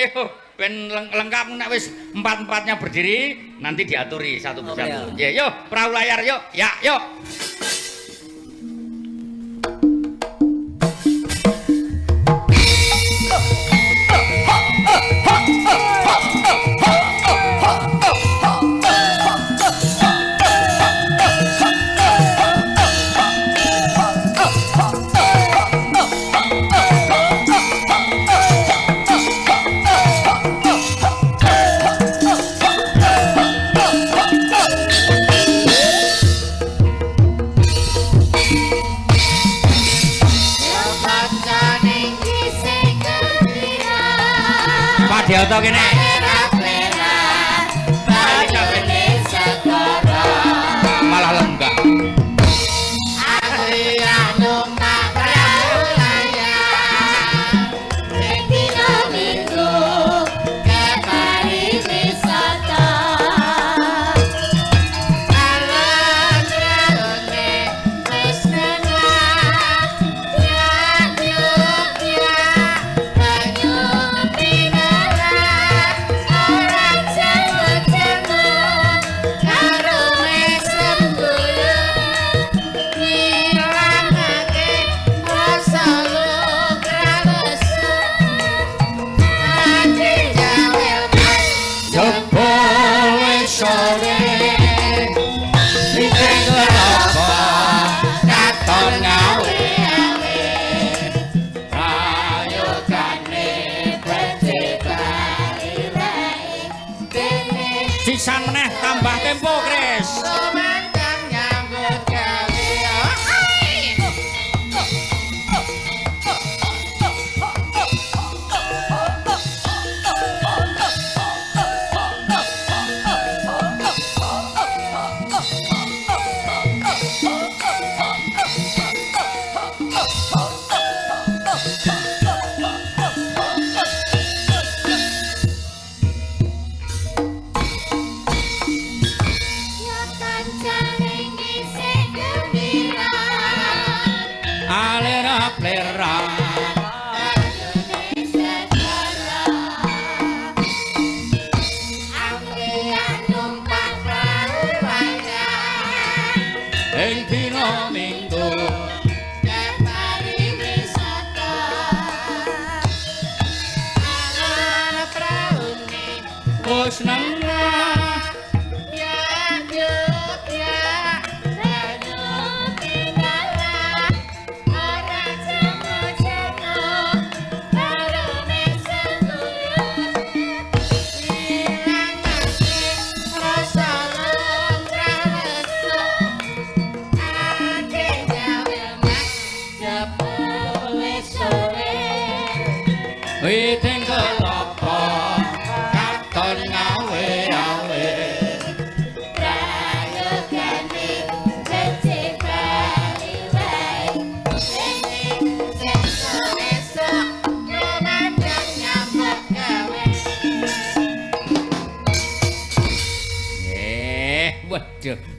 ayo ben lengkap nek wis empat-empatnya berdiri nanti diaturi satu persatu. Nggih, yuk perahu layar yuk. Ya, yuk. Diauto kene. Malah lenggah. Sisan meneh tambah tempo, Kris.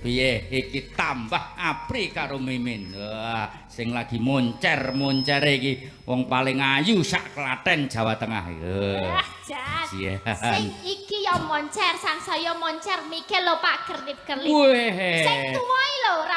Piye iki tambah apri karo Mimin. Wah, sing lagi moncer-moncer iki wong paling ayu sak Klaten Jawa Tengah. Jas. Sing iki ya moncer, sang saya moncer mikir lho Pak Gernip-gernip. Sing tuwa lho ra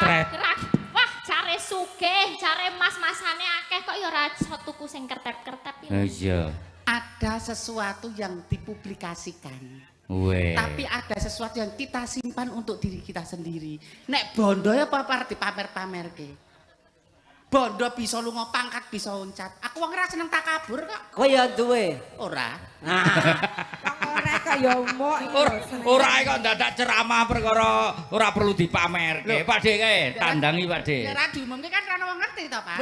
wah jare sugih, jare mas-masane akeh kok ya ora iso tuku sing kertep-kertep. Iya. Ada sesuatu yang dipublikasikan. Tapi ada sesuatu yang kita simpan untuk diri kita sendiri. Nek bondo ya apa dipamer-pamer ke. Bondo bisa lunga pangkat bisa uncat. Aku wong ora seneng takabur kok. Kowe ya duwe? Ora. Ora kaya mok. Ora kok dadak ceramah perkara ora perlu dipamerke. Pak Dik kae tandangi Pak Dik. Ya ora diumumke kan ora wong ngerti to, Pak.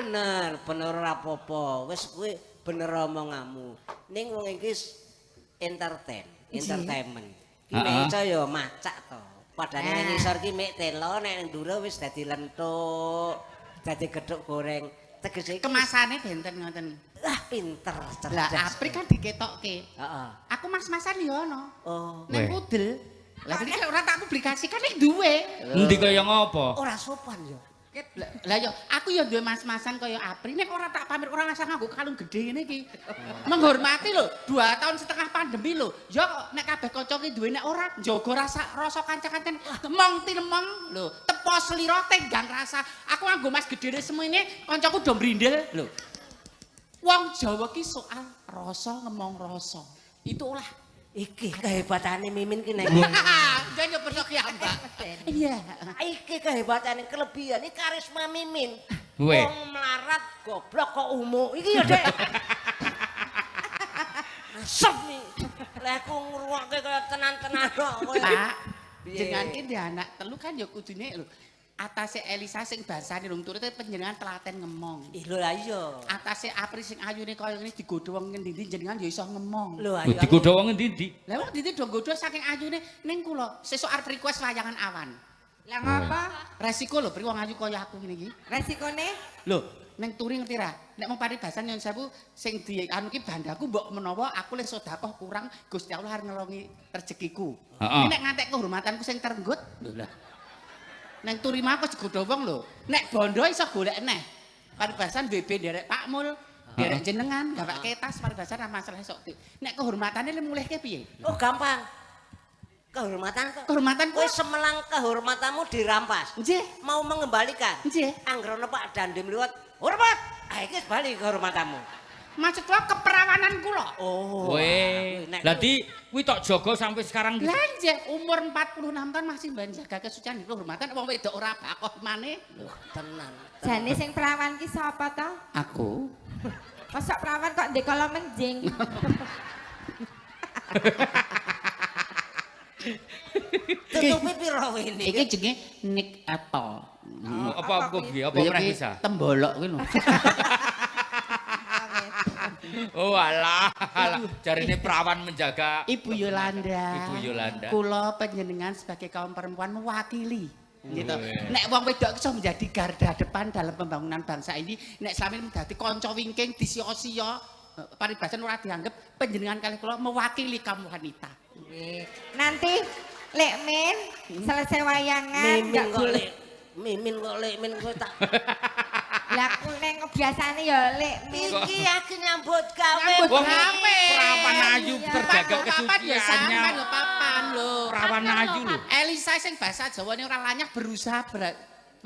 Bener ora apa-apa. Wis kowe bener omonganmu. Ning wong iki entertainment. Ki nek iso ya macak to. Padane ning ngisor ki mek telo, nek ning ndura wis dadi lentuk, dadi gethuk goreng. Tegese kemasane benten ngoten. Ah, pinter, cerdas. Lah apri kan diketokke. Heeh. Aku mas-masan ya ono. Oh. Ning kudel. Lah iki ora tak publikasikan ning duwe. Endi kaya ngopo? Ora sopan ya. Lah yo aku yo duwe mas-masan kaya Apri nek ora tak pamer ora ngasah nganggo kalung gedhe ngene iki. Menghormati lho, 2 tahun setengah pandemi lho. Yo nek kabeh kanca ki duwe nek ora njaga rasa kanca-kancan temong tinemong lho, tepo slira tenggang rasa. Aku nganggo mas gedhe semene kancaku do mrindel lho. Wong Jawa ki soal rasa ngemong rasa. Itulah iki kehebatane Mimin ki nek. Jangan yo perso kiambak. Iya. Iki kehebatane kelebihan iki karisma Mimin. Weh. Wong melarat goblok kok umuk. Iki ya, Dek. Asep nih. Lah aku ngruwake kaya tenan-tenan kok. Pak, jenengan ki ndek anak telu kan ya kudune lho. Atase Elisa sing basane rung turute panjenengan telaten ngomong. Lho lah iya. Atase Apri sing ayune kaya ngene digodho wong ngendi jenengan ya iso ngomong. Lho ayo. Digodho wong endi-endi? Lah wong dite do godho saking ayune ning kula sesuk arep request wayangan awan. Lah ngapa? Resiko lho pri wong ayu kaya aku ngene iki. Resikone? Lho, ning turi ngerti ra? Nek mau paribasan nyon sewu sing di anu ki bandaku mbok menawa aku le sedekah kurang Gusti Allah arep ngelongi rezekiku. Heeh. Nek ngantek kehormatanku sing terenggut, lho lah. Neng turi mah kok digodho wong lho. Nek bondo iso golek neh. Paribasan BB nderek Pak Mul, nderek jenengan, gawake tas paribasan ra masalah sok. Nek kehormatane le mulihke piye? Oh gampang. Kehormatan kok. Kehormatan Kowe kok. semelang kehormatanmu dirampas. Nggih. Mau mengembalikan. Nggih. Anggrono Pak Dandim liwat. Hormat. Ah iki bali kehormatanmu. Maksud kula keperawanan kula. Oh. Weh. Nek Lah di kuwi tok jaga sampai sekarang Lah nggih, umur 46 tahun masih mbah jaga kesucian kehormatan wong wedok ora bakok maneh. Loh, tenan. Jane sing perawan ki sapa to? Aku. Mosok perawan kok ndek kala menjing. Tutupi piro ini? Iki jenenge Nick Apple. apa piye? Apa Lha ora iki bisa? Tembolok kuwi lho. Oh alah, jarine perawan menjaga Ibu Yolanda. Ibu Yolanda. Kula panjenengan sebagai kaum perempuan mewakili. Gitu. Weh. Nek wong wedok iso menjadi garda depan dalam pembangunan bangsa ini, nek sampeyan dadi kanca wingking disio-sio, paribasan ora dianggap panjenengan kali kula mewakili kaum wanita. Nanti Lek Min selesai wayangan Mimin kok lek. Mimin kok lek min kowe tak. Lah aku ning kebiasaane ya Lek Min. Iki aku nyambut gawe. Nyambut Wong gawe. perawan ayu Iya. terjaga Papan ya sampean kesuciannya. lho papan lho. Perawan ayu lho. Elisa sing bahasa Jawane ora lanyah berusaha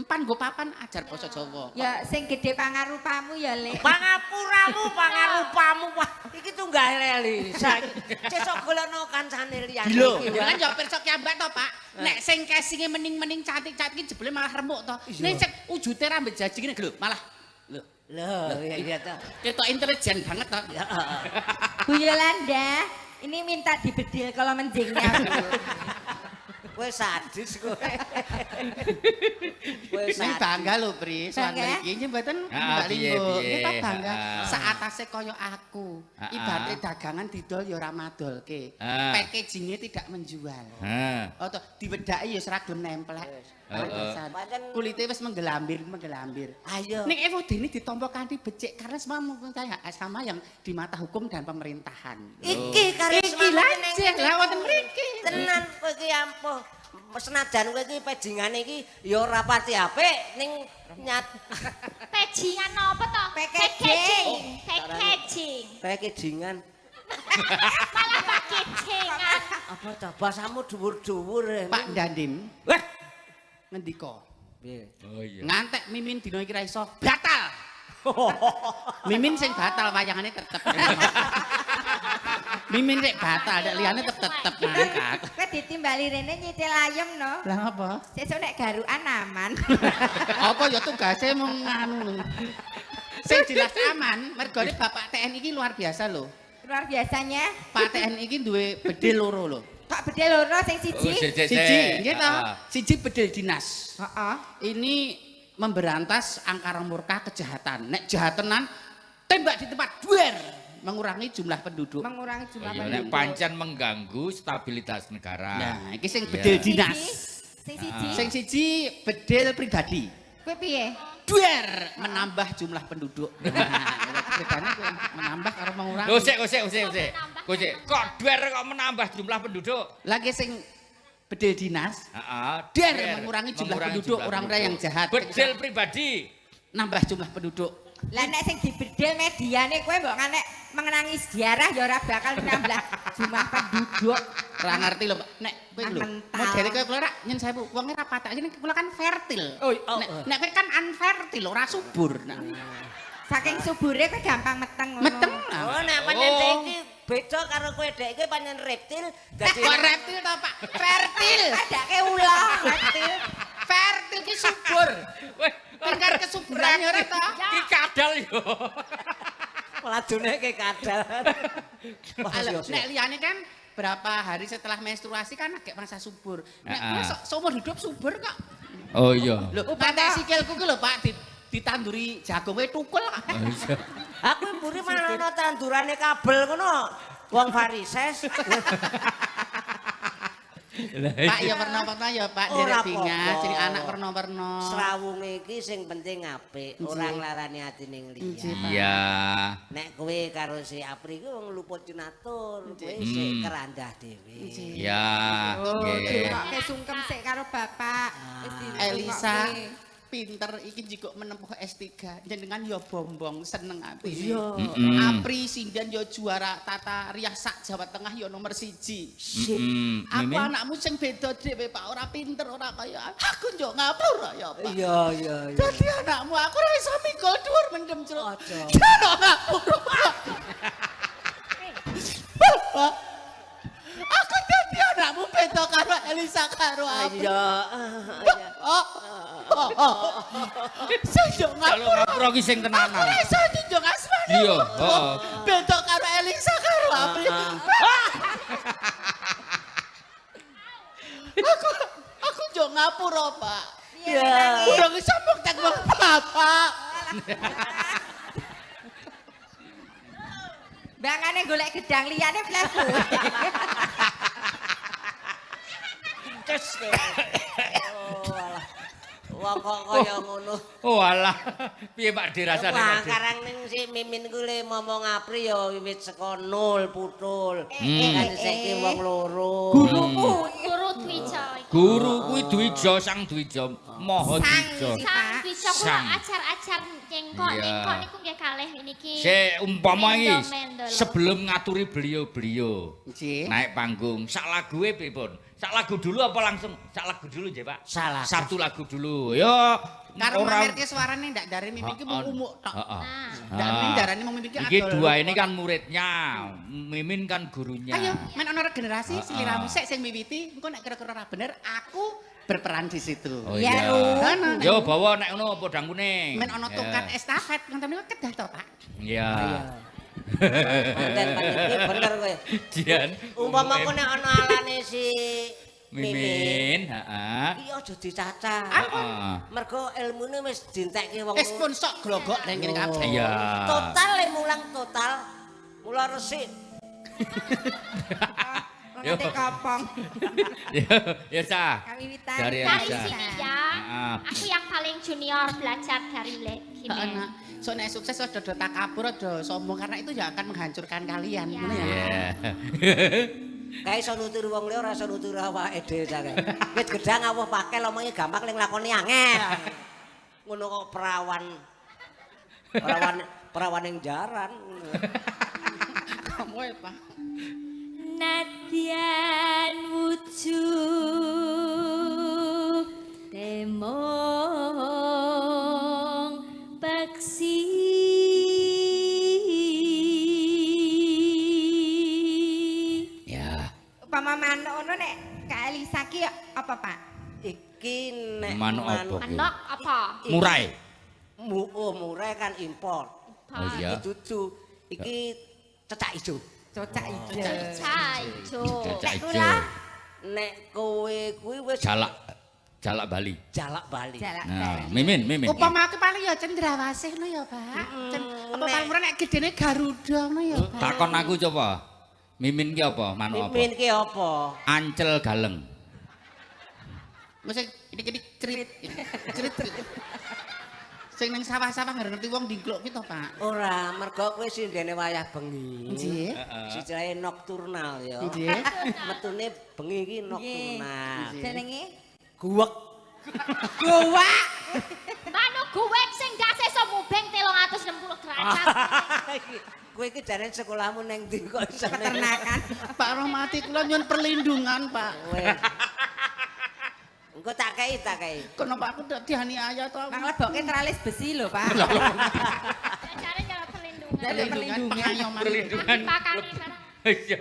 empan nggo papan ajar basa Jawa. Ya sing gede pangarupamu ya Lek. Pangapuramu, pangarupamu. Wah, iki tunggal Elisa. Cesok golekno kancane liyane Lho, iki. jangan jawab pirsa kiambak to, Pak. Nek sing casing-e mening-mening cantik-cantik iki jebule malah remuk to. Nek sing wujute rambut jaji ngene lho, malah lho. Loh, iya to. Ketok intelijen banget to. Ya. Bu Yolanda, ini minta dibedil kalau menjingnya. Kowe sadis kowe. Kowe Ning sadis. bangga lho, Pri. Soal Bangga? iki iki mboten Ah, Mbak piye, Linggo. piye. Kita bangga Ah. saatase kaya aku. Ah, Ibaratnya ah. dagangan didol ya ora madolke. Ah. Packagingnya tidak menjual. Hah. Atau diwedaki ya seragam nempel. Paribasan. Pancen- Kulite wis menggelambir. Ayo. Ning FOD ini ditompo kanthi becik karena semua mempunyai hak sama yang di mata hukum dan pemerintahan. Iki karisma Iki lajeng lah wonten mriki. Tenan kowe iki ampuh. Senajan kowe iki pejingane iki ya ora pati apik ning nyat Pejingan apa to? Packaging. Packaging. packaging-an. Malah packaging-an. Apa to? Bahasamu dhuwur-dhuwur. Pak Dandim, Wah. ngendika, Piye? Oh iya. ngantek Mimin dina iki ra iso batal. Mimin sing batal wayangane tetep. Mimin sing batal, nek liyane tetep ngangkat. Kowe ditimbali rene nyicil ayem no. Lah apa? Sesuk nek garukan aman. Apa ya tugase mung nganu. Sing jelas aman, mergone Bapak TNI iki luar biasa lho. Luar biasanya. Pak TNI iki duwe bedil loro lho. Kok bedel loro sing siji? Siji, nggih to? Ah. Siji bedil dinas. Heeh. Ini memberantas angkara murka kejahatan. Nek jahatenan tembak di tempat duer, mengurangi jumlah penduduk. Mengurangi Oh jumlah iya, nek penduduk. pancen mengganggu stabilitas negara. Nah, iki sing Iya. bedil Siji, dinas. Sing siji. Sing siji bedil pribadi. Kowe piye? Duer menambah jumlah penduduk. Nah, bedane kuwi menambah karo mengurangi. Lho sik. Kok duer kok menambah jumlah penduduk? Lagi sing bedil dinas. Heeh. Der mengurangi jumlah penduduk orang-orang yang jahat. Bedil pribadi. Nambah jumlah penduduk. Lah nek sing dibedil mediane kowe mbok nek mengenangi sejarah ya ora bakal nambah jumlah penduduk. Ora ngerti lho, Pak. Nek kowe lho, modele kowe kula rak nyen sewu, wonge ra patek iki kula kan fertil. Nek kowe kan unfertil, ora subur. Saking subure kowe gampang meteng ngono. Meteng. Oh, nek pancen dhek iki beda karo kowe dhek iki pancen reptil. Dadi Kok reptil to, Pak? Fertil. Adake ulah reptil. Fertil ki subur. Tingkat kesuburan ya ora to? Ki kadal yo. ladune ke kadal. Nek liyane kan berapa hari setelah menstruasi kan agak masa subur. Nek kowe seumur hidup subur kok. Oh iya. Lho, patek sikilku ki lho Pak ditanduri jagung kowe tukul kok. Aku mburi malah ana tandurane kabel ngono. Wong varises. Pak ya warna-warna ya Pak derek dingas, jadi anak warna-warna. Srawunge iki sing penting apik, ora nglarani atine liya. Iya. Nek kowe karo si Apri ku wong luput cinatur, kowe sik kerandah dhewe. Iya. Nggih. Kok sungkem sik karo bapak. Elisa pinter iki jiko menempuh S3 jenengan ya bombong seneng Apri. Iya. Apri sindian ya juara tata rias sak Jawa Tengah ya nomor 1. Aku anakmu sing beda dhewe Pak, ora pinter ora kaya aku yo ngapura ya Pak. Iya iya iya. Dadi anakmu aku ora iso mikul dhuwur mendem jero. Aja. Jero ngapura. Pak. Aku dadi anakmu beda karo Elisa karo Apri. Iya. Sing Ngapura ki sing tenanan. Ora iso njunjung asmane. Iya, heeh. Beda karo Elisa karo Apri. Aku yo ngapura, Pak. Iya. Urung iso mbuktek wong bapak. Bangane golek gedang liyane plebu. Kes. Oh alah. Wong kok kaya ngono. Oh alah. Piye Pak dirasane? Wah, karang ning si Mimin ku le momong Apri ya wiwit saka 0 putul. Kan saiki wong loro. Guru Dwija iki. Guru kuwi Dwija Sang Dwija Maha Dwija. Sang Dwija kula Sang. ajar-ajar nyengkok niku nggih kalih niki. Umpama iki Mendol. sebelum ngaturi beliau-beliau Nggih. naik panggung, sak laguwe pripun? Sak lagu dulu apa langsung sak lagu dulu nggih, Pak? Salah. Satu lagu dulu. Yo Karo mamerke suarane ndak dari mimiki mung umuk tok. Heeh. Ndak darane mung mimiki Iki dua ini kan muridnya, Mimin kan gurunya. Ayo, men ono regenerasi siliramu sik sing miwiti, engko nek kira-kira ora bener aku berperan di situ. Oh Ya, iya. Yo bawa nek ngono podang kuning. Men ono tongkat estafet ngoten niku kedah to, Pak. Iya. Pancen bener kowe. Dian. Umpama ku nek ana alane si Mimin, heeh. iki aja dicacah. Heeh. Mergo ilmune wis dientekke wong Ekspon sok glogok ning kene kabeh. Iya. total mulang total. Mula resik. Ngerti kopong. Ya Sa. Kawiwitan. Dari Dari Elisa. sini ya. Aku yang paling junior belajar dari Himen. Heeh. So nek sukses aja do takabur, aja sombong karena itu ya akan menghancurkan kalian. Ngono ya. Iya. Kae iso nutur wong liya ora iso nutur awake dhewe jare. Wit gedang awuh pakel omongnya gampang ning lakoni angel. Ngono kok perawan. Perawan ning jaran. Kamu apa? Nadyan wujud temong peksi Ya. Upama manuk ngono nek Kak Elisa ki apa, Pak? Iki nek Manuk apa? manok apa? Murai. Murai kan impor. Oh iya. Iki dudu. Iki cecak ijo. Cocak ijo. Cai ijo. Cecak Nek ijo. kula Nek kowe kuwi wis Jalak Bali. jalak bali. jalak Nah, bali. Mimin. Upama aku paling ya cendrawasih ngono ya, Pak. Apa paling murah nek gedene Garuda ngono ya, Pak. Takon aku coba. Mimin ki apa? Manuk apa? Mimin ki apa? Ancel galeng. Mesti ini cerit. Cerit. Sing ning sawah-sawah ngerti wong ndingkluk ki to, Pak. Ora, mergo kowe sindene wayah bengi. Nggih. Sijae nokturnal ya. Nggih. Metune bengi iki nokturnal. Jenenge Guwek. Gowak. Manu guwek sing gak sesa mubeng 360 derajat. Kowe iki jane sekolahmu ning ndi kok iso Peternakan. Pak Rohmati kula nyuwun perlindungan, Pak. Engko tak kei. Kenapa aku ndak dianiaya to? Mang lebokke tralis besi lho, Pak. Cari cara perlindungan. Perlindungan pengayoman. Perlindungan. Dipakani sekarang. Iya.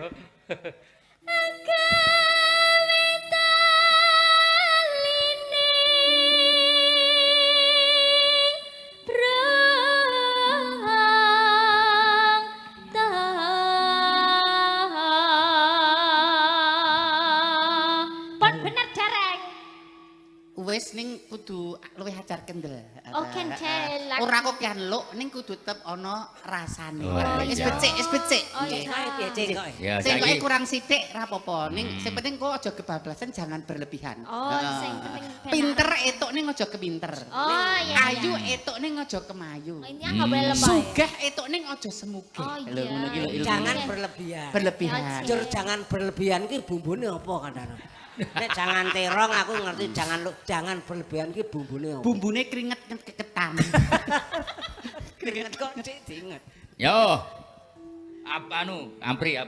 Wis ning kudu luwih ajar kendel. Oh, kendel. Ora kok kianluk ning kudu tetep ana rasane. Oh, Wis iya. becik. Oh Cek iya. kae piye cek kok. Ya Sing saiki kurang sithik ra apa-apa. Ning sing penting kok aja kebablasan, jangan berlebihan. Oh, Heeh. sing penting benar. Pinter etuk ning aja kepinter. Oh iya. Ayu etuk ning aja kemayu. Oh, ini enggak boleh lebay. Sugih etuk ning aja semugih. Oh Lho, ngono ki iya. lho, ilmune. Jangan berlebihan. Berlebihan. Ya, Jur jangan berlebihan ki bumbune apa kadang. Nek jangan terong aku ngerti jangan berlebihan ki bumbune apa. Bumbune keringet keketan. Keringet kok cek diinget. Yo. Apa anu? Apri.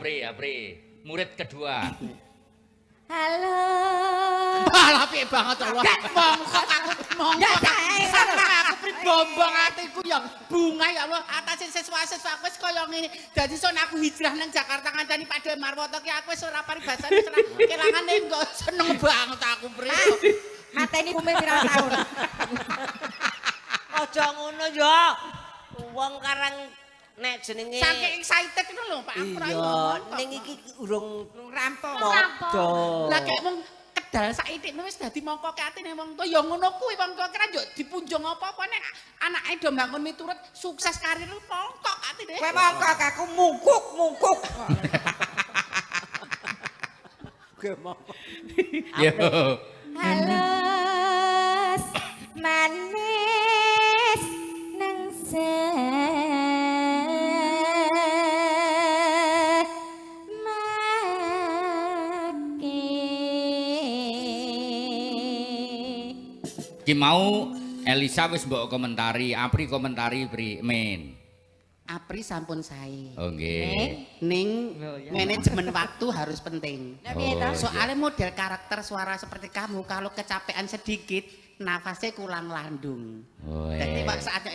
Murid kedua. Halo. Malah piye banget Allah. Mongkok aku mongkok. Ya, sae. Aku pribombong atiku ya bunga ya Allah. Atase siswa-siswa aku wis kaya ngene. Dadi son aku hijrah nang Jakarta ngancani Pak Marwoto ki aku wis ora paribasane ora kelangan engko seneng banget aku pri. Mateni kume pirang tahun. Aja ngono yo. Wong karang nek jenenge Saking excited ngono lho Pak. Aku ora iya, ngomong. ning iki urung Rampung. padha. Lah kayak wong kedal saithik wis dadi mongkoke atine wong tuwa ya ngono kuwi wong tuwa kira yo dipunjung apa-apa nek anake do mbangun miturut sukses karir mongkok atine. Kowe mongkok aku mungkuk. Kowe mau. Yo. Halus manis nang Ki mau Elisa wis mbok komentari, Apri komentari men. Apri sampun sae. Oh nggih. Ning manajemen waktu harus penting. Nah, piye ta? Soalnya model karakter suara seperti kamu kalau kecapean sedikit nafasnya kurang landung. Oh, Jadi Pak saatnya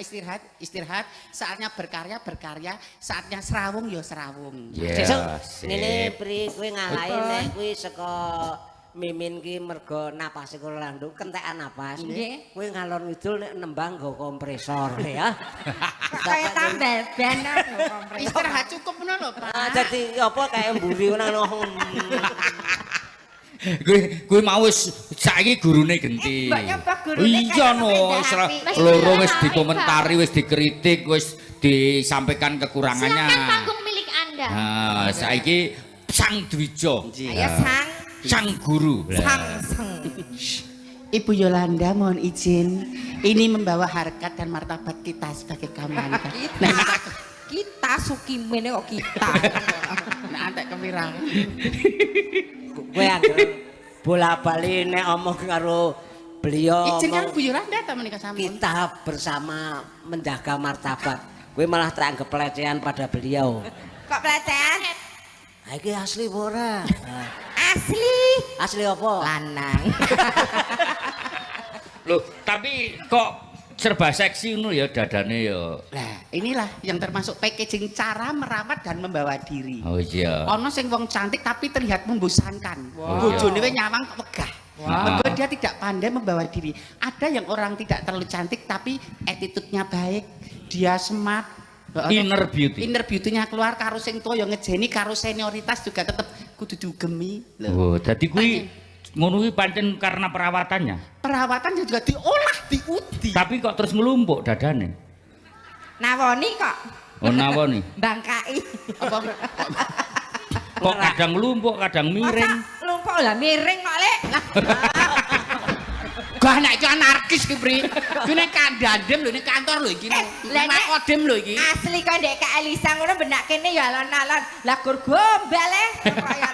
istirahat, saatnya berkarya, saatnya serawung ya serawung. Sesuk Sip. ngene Pri kowe ngalahi nek kuwi saka Mimin ki mergo napase kurang landung kentekan napas. Nggih. Kowe ngalor ngidul nek nembang nggo kompresor ya. Kayak tambal ban aku kompresor. Istirahat cukup ngono lho Pak. Ah dadi apa kayak mburi ngono. Kuwi mau wis saiki gurune genti. Mbak nyoba gurune Iya kayak no, sepeda api. loro wis dikomentari, wis dikritik, wis disampaikan kekurangannya. Silakan panggung milik Anda. Nah, saiki Sang Dwijo, Ayo sang guru. sang. Ibu Yolanda mohon izin, ini membawa harkat dan martabat kita sebagai kaum wanita. Kita sukimene kok kita. Nah, antek kepirang. Kowe anggere bola-bali nek omong karo beliau Izin kan omong Bu Yolanda ta menika sampun. kita bersama menjaga martabat. Kowe malah teranggap pelecehan pada beliau. Kok pelecehan? Ha iki asli apa ora? Asli. Asli apa? Lanang. Loh, tapi kok serba seksi ngono ya dadane ya. Nah, inilah yang termasuk packaging cara merawat dan membawa diri. Oh iya. Ono sing wong cantik tapi terlihat membosankan. Wow. Bojone wis nyawang wegah. Wow. Mergo dia tidak pandai membawa diri. Ada yang orang tidak terlalu cantik tapi attitude-nya baik, dia smart. Inner beauty. Inner beauty-nya keluar karo sing tuwa ya ngejeni karo senioritas juga tetep kudu diugemi. Lho. Oh, dadi kuwi ngono kuwi pancen karena perawatannya. Perawatannya juga diolah, diudi. Tapi kok terus ngelumpuk dadane. Nawoni kok. Oh nawoni. Bangkai. Apa Kok kadang ngelumpuk, kadang miring. Masa lumpuk lah miring kok, Lek. Bah nek iki anarkis ki, Pri. Ki nek kandandem lho, nek kantor lho iki. Nek kodem lho iki. Asli kok ndek Kak Elisa ngono benak kene ya alon-alon. Lah gur gombal kaya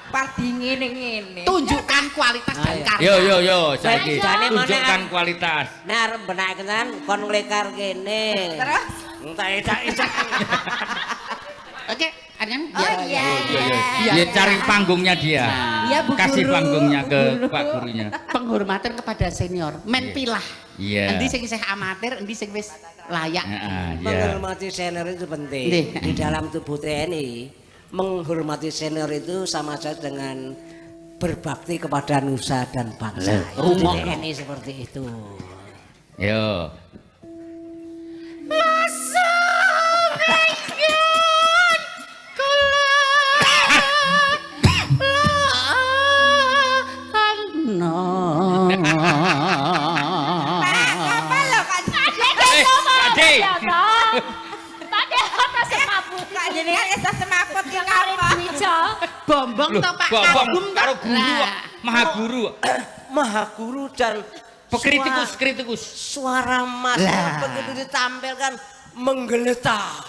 padi ngene-ngene. Tunjukkan kualitas dan karya. Yo, saiki. Jane Tunjukkan kualitas. Nek arep benake tenan kon nglekar kene. Terus Entar isak. Oke, Aryan. oh iya. Dia cari panggungnya dia. Iya Bu Kasih Guru. panggungnya ke Bu Guru. Pak gurunya. Penghormatan kepada senior, men pilah. Iya. Endi sing isih amatir, endi sing wis layak. Heeh, iya. Menghormati senior itu penting. Nggih. Di dalam tubuh TNI, menghormati senior itu sama saja dengan berbakti kepada nusa dan bangsa. Rumah TNI seperti itu. Yo. Apa lho Kak? Pade. Padahal apa semaput Kak jenengan iso semaput ki kemarin ngapa? Wijo. bombong Loh, to Pak bombong Kagum to? karo guru, Lah. maha guru. Maha guru dan Kritikus. suara Mas Lah. begitu ditampilkan menggeletar.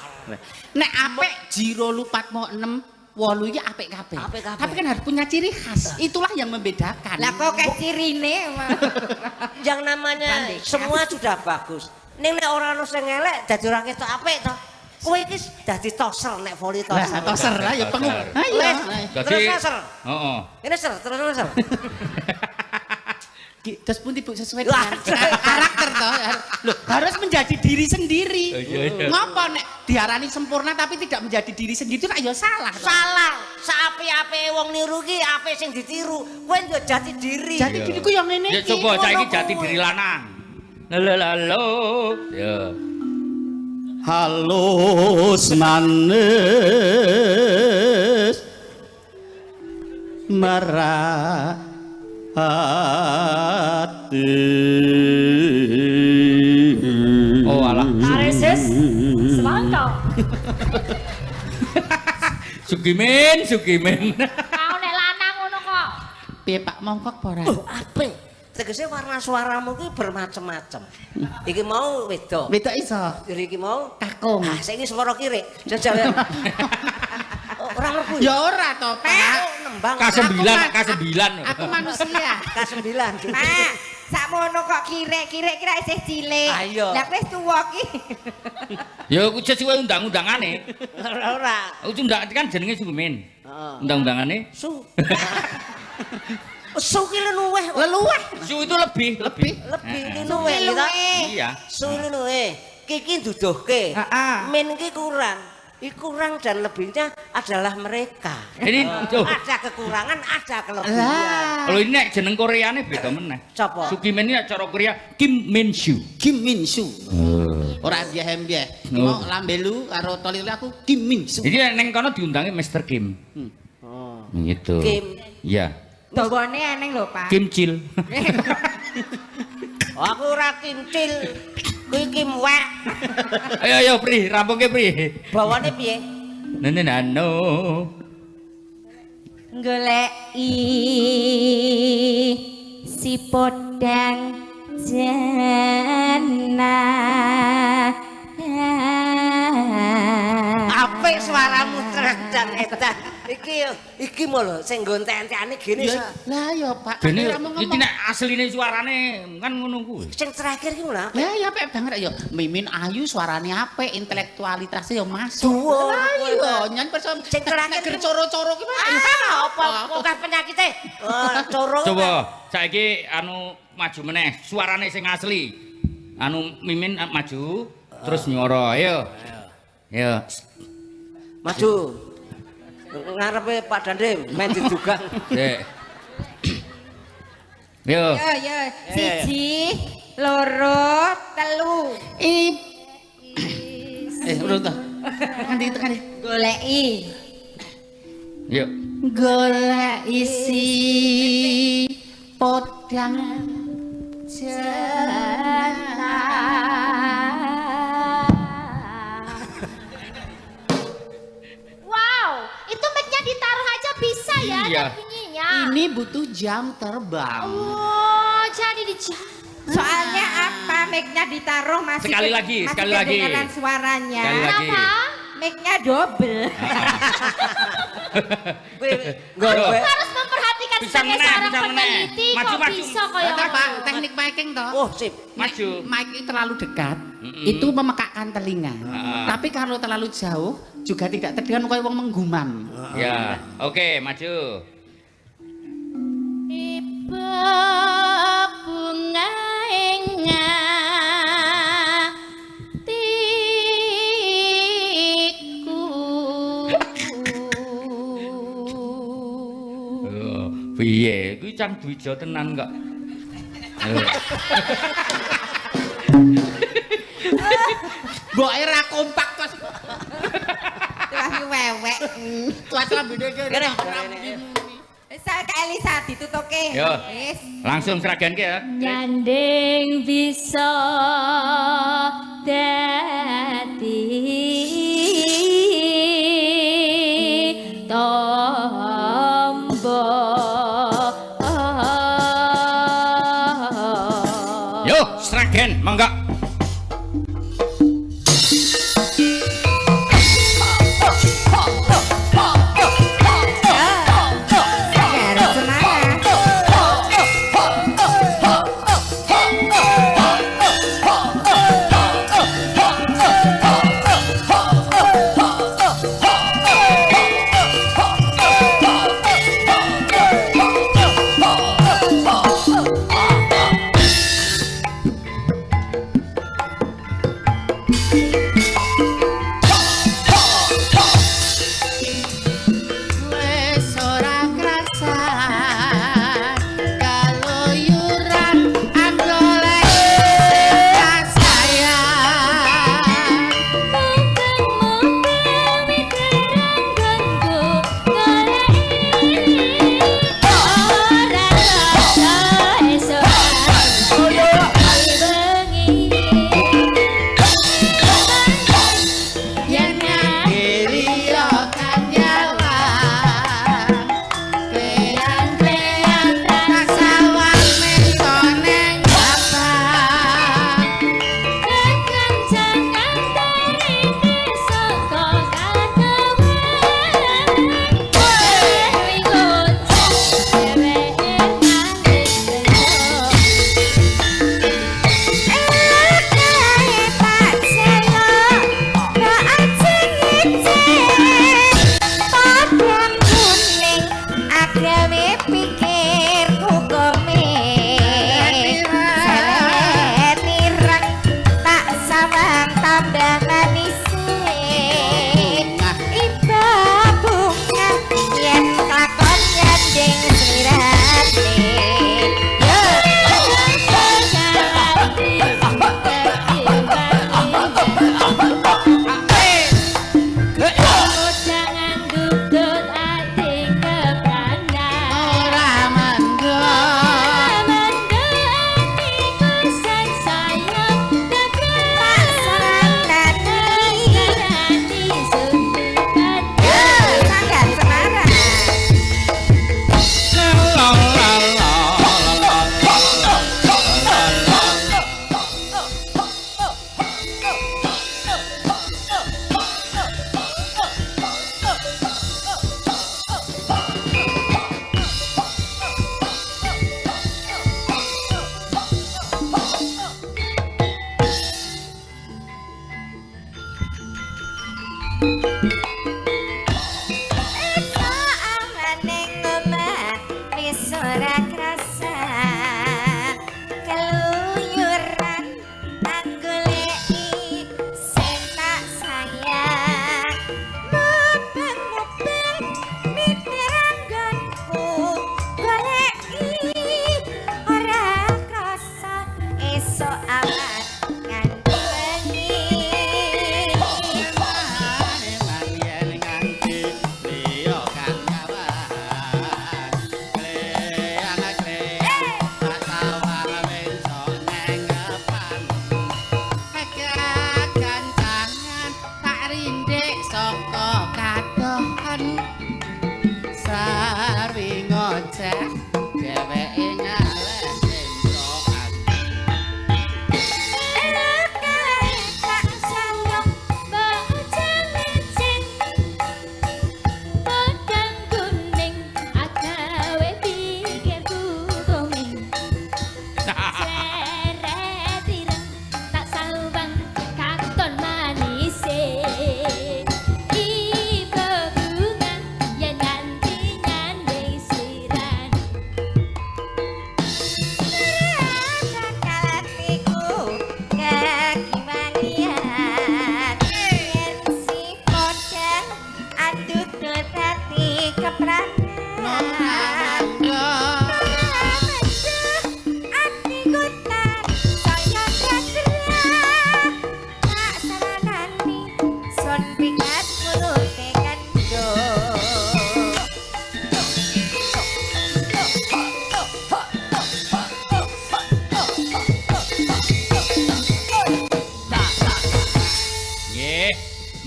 Nek apik Jiro lu 406 8 iki apik kabeh. Apik kabeh. Tapi kan harus punya ciri khas. Itulah yang membedakan. Lah kok kayak cirine. Yang namanya semua sudah bagus. Ning nek ora ono sing elek dadi ora ketok apik to. Kowe iki dadi toser nek voli Lah toser. toser lah ya pengen. Ayo. Wes, terus Jadi- toser. Heeh. Ini ser, terus ser. Terus pun tipu sesuai Lah. dengan karakter toh. Loh, harus menjadi diri sendiri. Iya. Ngapa nek diarani sempurna tapi tidak menjadi diri sendiri itu kan ya salah. toh. Salah. Sapi-api wong niru ki ape sing ditiru. Kowe yo jati diri. Jadi gini ku yang ngene Ya iki. coba saiki ngono jati kuwi. diri lanang. Lalo. Ya. halus manis merati. Oh alah. Aresis semangka. Sugimin. Kau nek lanang ngono kok. Piye Pak mongkok apa ora? Oh, apik. Tegese warna suaramu ki bermacam-macam. Iki mau wedok. Wedok iso. Iki mau Kakung. ah saiki swara kiri. Jajal. Ora ngerti. Ya ora to, Pak. Nembang. K9. Aku manusia. K9. Pak, sakmono kok kirek-kirek kira isih cilik. Ayo. Lah wis tuwa ki. Ya aku sesuai undang-undangane. Ora. Aku undang kan jenenge Sugimin. Heeh. Undang-undangane. Su. Su ki luweh. Leluweh. Su itu lebih. Lebih luweh gitu. Iya. Su luweh. Kiki duduhke. Heeh. Min ki kurang. Kurang dan lebihnya adalah mereka. Ini tuh. Ada kekurangan, ada kelebihan. Lah. Kalau ini nek jeneng Koreane beda meneh. Coba. Sugimin ini cara Korea Kim Min Soo. Kim Min Soo. Ora biah-biah. Mau lambelu karo tolile aku Kim Min Soo. Jadi neng kono diundangi Mr. Kim. Oh. Gitu. Kim. Iya. Dawane eneng lho, Pak. Kim Cil. Aku ora kincil. Kuwi Kim Wek. Ayo Pri, rampungke Pri. Bawane piye? Nano. Goleki si podang jana. Apik suaramu terang dan edan. Iki mau lho sing nggon entek-entekane gene. Ya, lah ya Pak. Dene Ora mau iki ngomong. nek asline suarane kan ngono kuwi. Sing terakhir ki lho. Lah ya apik banget ya. Mimin ayu suarane apik, intelektualitasnya ya masuk. Duo. Lah iya, nyanyi perso. Sing terakhir ger coro-coro ki Pak. Apa kok penyakite? Oh, coro. Coba saiki anu maju meneh, suarane sing asli. Anu Mimin maju terus nyoro, ayo. Ayo. Maju. Ngarepe Pak Dandim main didugang. Sik. Yo. Yo, siji, loro, telu. Urut to. Tekan di. Goleki. Yo. Golek isi podang jana. Wow, itu mic-nya ditaruh aja bisa ya Iya. ada bunyinya. Ini butuh jam terbang. Wow. jadi dijawab? Soalnya apa? Mic-nya ditaruh masih Sekali lagi, masih sekali lagi. kedengaran suaranya. Sekali lagi. Kenapa? Mic-nya double. Kamu harus memperhatikan Bisa sebagai meneh, seorang bisa meneh. peneliti Maju, kok maju. bisa kaya Apa, Pak? ngono. Teknik miking toh. Oh, sip. Maju. Mic itu terlalu dekat, Mm-mm. itu memekakkan telinga. Tapi kalau terlalu jauh juga tidak terdengar kayak wong menggumam. Ya, oke, maju. Ibu bunga hatiku. Piye? Kuwi Cang Dwija tenan kok. Mbok era kompak kos. Lagi wewek. Cuaca lambene kene. Saya ke Elisa ditutuke. Yo. Wis. Langsung seragenke ya. Nyanding bisa dadi tombo. Yo, seragen, mangga. Harus semangat.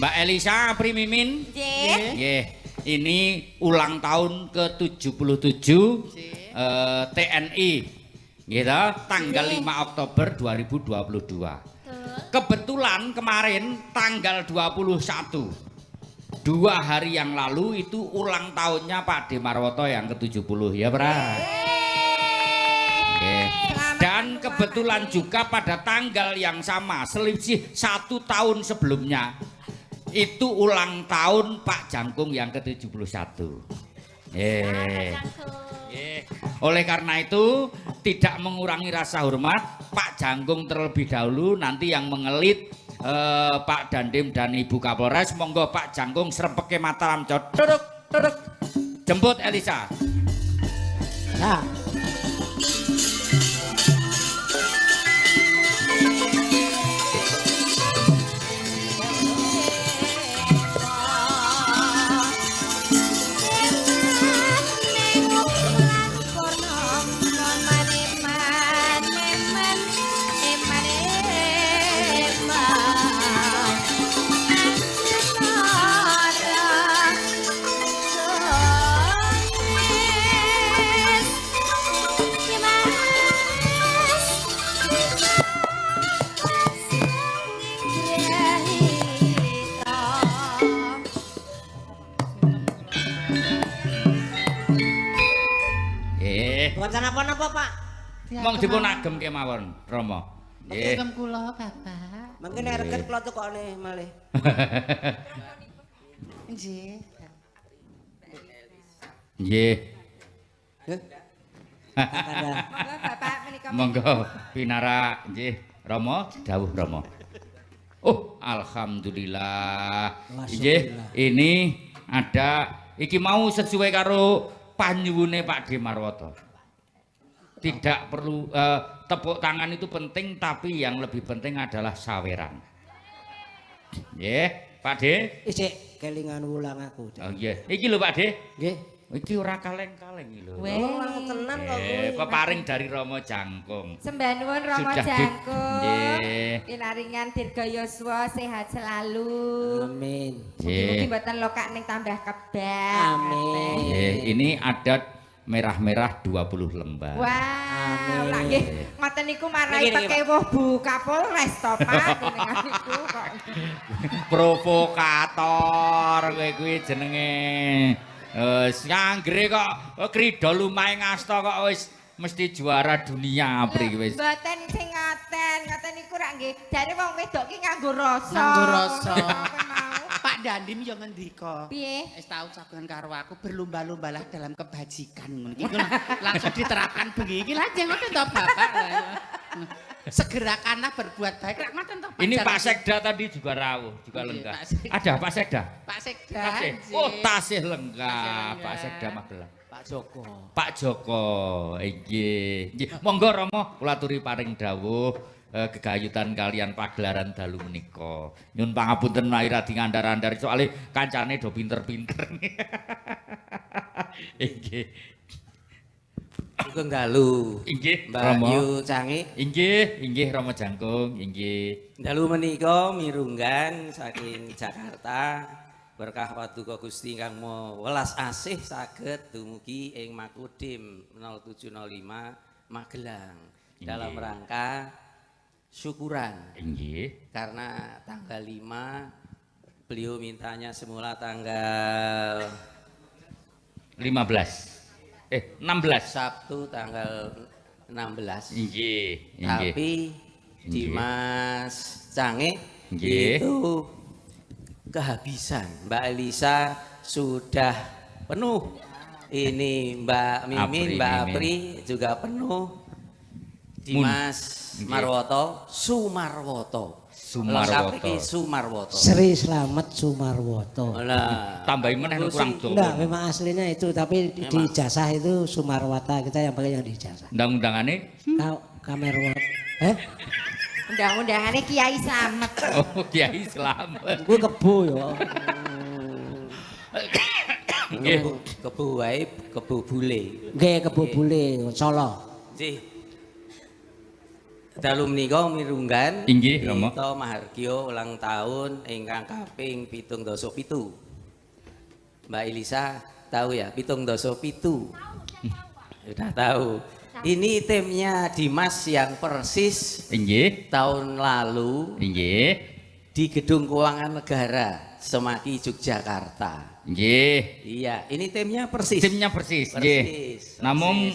Mbak Elisa Primimin. Nggih. Nggih. Ini ulang tahun ke-77 TNI. Gitu, tanggal 5 Oktober 2022. Kebetulan kemarin tanggal 21. 2 hari yang lalu itu ulang tahunnya Pak D. Marwoto yang ke-70 ya, Pra. Oke. Dan kebetulan juga pada tanggal yang sama, selisih 1 tahun sebelumnya, itu ulang tahun Pak Jangkung yang ke-71. Oleh karena itu, tidak mengurangi rasa hormat, Pak Jangkung terlebih dahulu, nanti yang mengelit Pak Dandim dan Ibu Kapolres, monggo Pak Jangkung serempeke Mataram duduk. Jemput Elisa. Nah. Bukan apa-apa, Pak. Mong dipun agem kemawon, Rama. Nggih. Agem kula, Bapak. Mangke nek reget kula tukokne malih. Nggih. Nggih. Monggo Bapak menika. Monggo pinara nggih, Rama, dawuh Rama. Oh, alhamdulillah. Nggih, ini ada iki mau sesuai karo panyuwune Pak D. Marwoto. Tidak perlu tepuk tangan itu penting, tapi yang lebih penting adalah saweran. Nggih, Pak D. Isik kelingan wulang aku. Oh nggih. Iki lho Pak D. Nggih. Iki ora kaleng-kaleng iki lho. Oh, tenan kok kuwi. Peparing dari Rama Jangkung. Sembah nuwun Rama Sudah Jangkung. Nggih. Pinaringan dirga yuswa sehat selalu. Amin. Mugi-mugi mboten lokak ning tambah kebak. Amin. Nggih, ini adat merah-merah 20 lembar. Wah, lha nggih ngoten niku marai tekewuh Bu Kapolres to Pak jenengan niku kok. Provokator kowe kuwi jenenge. Sanggre kok krida lumahe ngasta kok wis mesti juara dunia apri wis. Mboten sing ngoten niku rak nggih jare wong wedok ki nganggo rasa. Nganggo rasa. Pak Dandim yo ngendika. Piye? Wis tau saguhan karo aku berlomba-lombalah dalam kebajikan ngono iki langsung diterapkan bengi iki lajeng ngoten to Bapak. Segerakanlah berbuat baik rak ngoten to Pak. Ini Pak Sekda tadi juga rawuh, juga lengkap. Ada Pak Sekda? Pak Sekda. Oh, tasih lengkap. Pak Sekda Magelang. Pak Joko. Pak Joko, nggih. Nggih, monggo Rama kula aturi paring dawuh gegayutan kalian pagelaran dalu menika. Nyun pangapunten menawi radi ngandar-andar soalé kancane do pinter-pinter. Nggih. Sugeng dalu. Inggih, Mbak Rama. Yu Cangi. Inggih Rama Jangkung, inggih. Dalu menika mirunggan saking Jakarta. Berkah paduka Gusti ingkang Maha welas asih saged dumugi ing Makodim 0705 Magelang. Dalam rangka syukuran. Inggih. Karena tanggal 5 beliau mintanya semula tanggal 16. 16. Sabtu tanggal 16. Inggih. Tapi Dimas Cange Nggih. itu kehabisan. Mbak Elisa sudah penuh. Ini Mbak Mimin, Mbak Apri juga penuh. Dimas Marwoto, Sumarwoto. Lengkap iki Sumarwoto. Sri Slamet Sumarwoto. Nah, Tambahin meneh kurang Jawa. Enggak, memang aslinya itu, tapi di ijazah itu Sumarwata, kita yang pakai yang di ijazah. Undang-undangane Kamerwat. Undang-undangane Kiai Slamet. Oh, Kiai Slamet. Gue kebo ya. Nggih. Kebu wae, kebu bule. Nggih, kebo bule, Solo. Nggih. dalu menika mirunggan Inggih, Rama. kita mahargya ulang tahun ingkang kaping 77. Mbak Elisa tahu ya 77? Sudah tahu. Ini timnya Dimas yang persis Inggih. tahun lalu Inggih. di Gedung Keuangan Negara Semaki Yogyakarta. Nggih. Iya, ini timnya persis. Timnya persis, nggih. Persis. Namun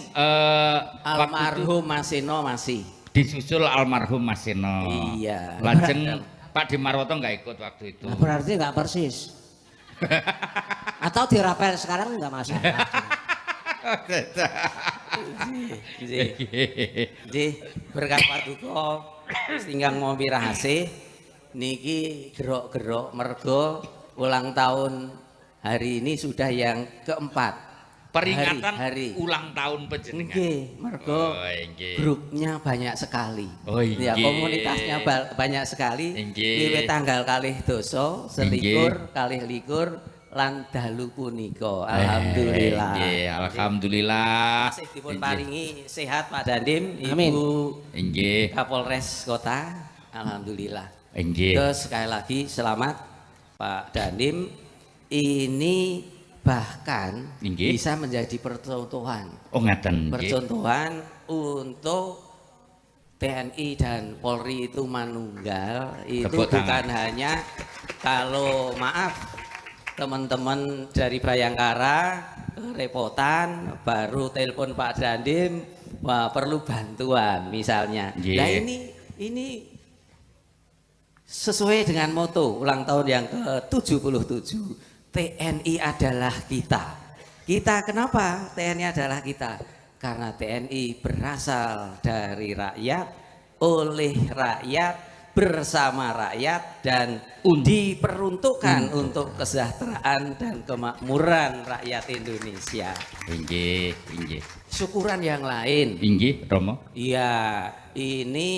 Almarhum Mas Seno masih. disusul almarhum Mas Seno. Iya. Lajeng Pak Dimarwoto nggak ikut waktu itu. Nah, berarti nggak persis. Atau dirapel sekarang nggak masalah. Nggih, berkat paduka singgang ngombe rahase niki gerok-gerok mergo ulang tahun hari ini sudah yang keempat. Peringatan hari. ulang tahun panjenengan. Nggih, mergo Oh, nggih. grupnya banyak sekali. Oh, Ya, nggih. komunitasnya banyak sekali. Nggih. Wiwit tanggal kalih dosa, selikur, kalih likur lan dalu punika. Alhamdulillah. Nggih, alhamdulillah. Masih dipun Nggih. paringi sehat Pak Dandim, Amin. Ibu Nggih. Kapolres Kota. Alhamdulillah. Nggih. Terus sekali lagi selamat Pak Dandim. Ini bahkan Nggih. bisa menjadi percontohan. Oh ngaten nggih. Percontohan untuk TNI dan Polri itu manunggal itu Tepuk bukan tangan. hanya kalau maaf teman-teman dari Bayangkara kerepotan baru telepon Pak Dandim wah perlu bantuan misalnya. Nggih. Nah ini sesuai dengan moto ulang tahun yang ke-77 TNI adalah kita. Kita kenapa TNI adalah kita? Karena TNI berasal dari rakyat, oleh rakyat, bersama rakyat dan diperuntukkan untuk kesejahteraan dan kemakmuran rakyat Indonesia. Nggih, nggih. Syukuran yang lain. Inggih, Romo. Iya, ini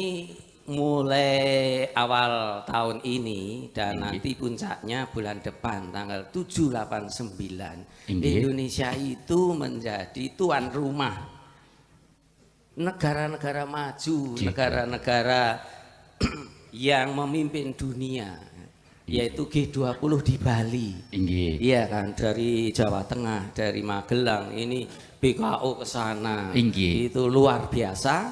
mulai awal tahun ini dan nanti puncaknya bulan depan tanggal 7, 8, 9 Inggih. Indonesia itu menjadi tuan rumah negara-negara maju, Gitu. negara-negara yang memimpin dunia yaitu G20 di Bali. Inggih. Iya kan, dari Jawa Tengah, dari Magelang, ini BKO ke sana. Inggih. Itu luar biasa.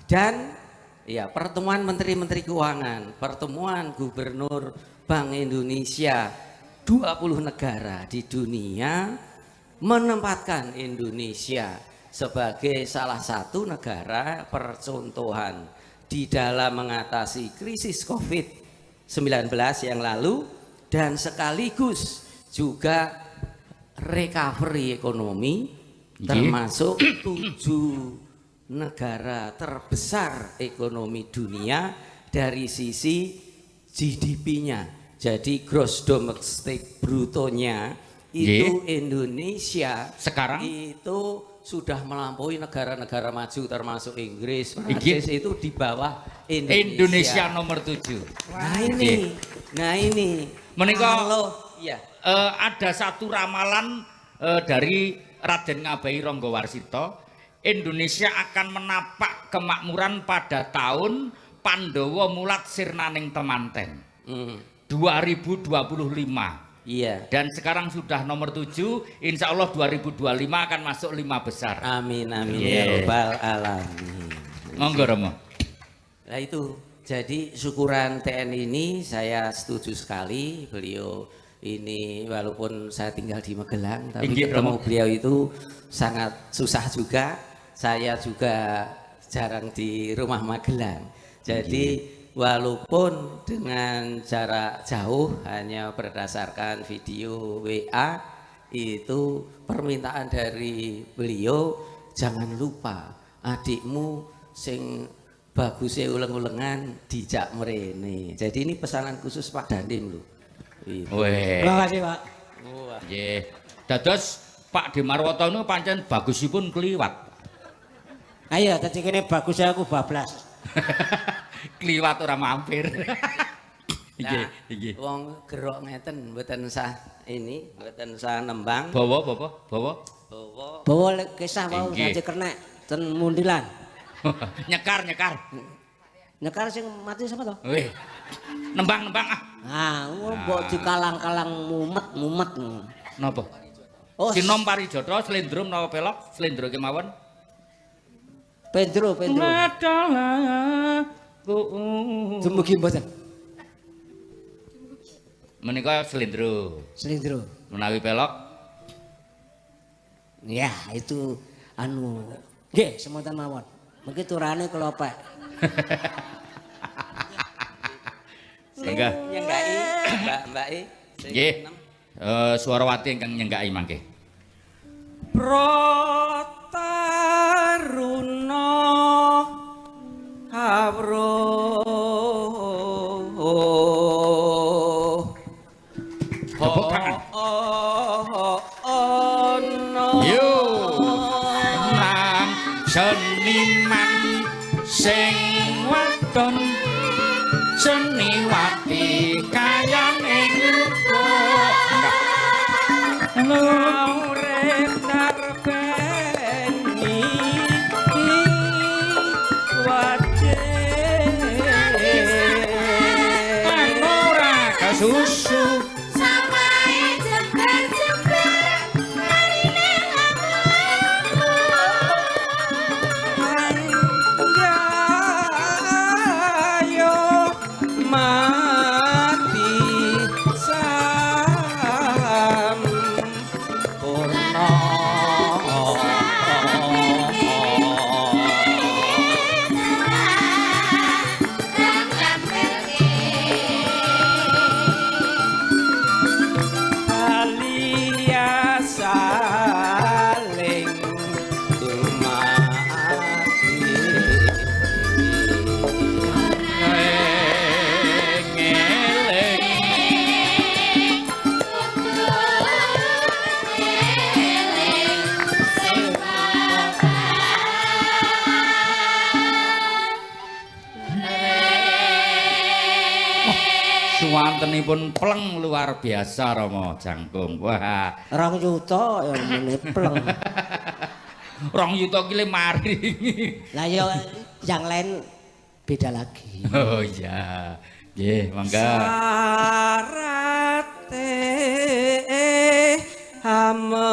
Dan ya pertemuan Menteri-Menteri Keuangan, pertemuan Gubernur Bank Indonesia, 20 negara di dunia menempatkan Indonesia sebagai salah satu negara percontohan di dalam mengatasi krisis COVID-19 yang lalu dan sekaligus juga recovery ekonomi termasuk 7 negara terbesar ekonomi dunia dari sisi GDP-nya. Jadi gross domestic brutonya itu Indonesia Sekarang? itu sudah melampaui negara-negara maju termasuk Inggris, Prancis itu di bawah Indonesia nomor 7. Nah ini Menika kalau ya ada satu ramalan dari Raden Ngabahi Ranggawarsita, Indonesia akan menapak kemakmuran pada tahun Pandhawa mulat sirnaning temanten. 2025. iya. Dan sekarang sudah nomor 7, insya Allah 2025 akan masuk 5 besar. Amin amin Yeah. ya rabbal alamin. Monggo Romo. Nah itu jadi syukuran TNI ini saya setuju sekali. Beliau ini walaupun saya tinggal di Magelang tapi Inggih, ketemu Romo. beliau itu sangat susah juga. Saya juga jarang di rumah Magelang. Jadi walaupun dengan jarak jauh hanya berdasarkan video WA itu permintaan dari beliau jangan lupa adikmu sing bagusnya uleng-ulengan dijak mrene. Jadi ini pesanan khusus Pak Dandim lho. Itu. Weh. Terima kasih, Pak. Wah. Nggih. Dados Pak Dimarwoto niku pancen bagusipun kliwat. Ayo, tadi kene bagus aku bablas. Kliwat ora mampir. Nggih, Nah, nggih. wong gerok ngeten mboten sah ini, mboten sah nembang. Bawa. Bawa Bawa kisah mau Inggih. dadi kernek ten mundilan. nyekar. Nekar sing mati sapa to? Weh. Nembang-nembang ah. Ah, mbok dikalang-kalang mumet. Napa? Oh, Sinom Parijata slendro menawa pelok, slendro kemawon. Pedro. Madalah Dumugi mboten. menika slendro. Slendro. Menawi pelok Ya, itu anu. Nggih, semonten mawon. Mengki turane kelopek. Enggak. Nyenggaki Mbak E. Nggih. Swarawati ingkang nyenggaki mangke. Protaruna awruh Tepuk tangan. Yo nang seniman sing wadon seniwati kayane urip narbeni wajah ora kasusu Samae jember-jember marine yo mati sam purna Alia saling suwantenipun pleng luar biasa Rama Jangkung. Wah, 2 juta ya mene pleng. 2 yuta ki le mari. Lah ya yang lain beda lagi. Oh iya. Nggih, mangga. Sarate hame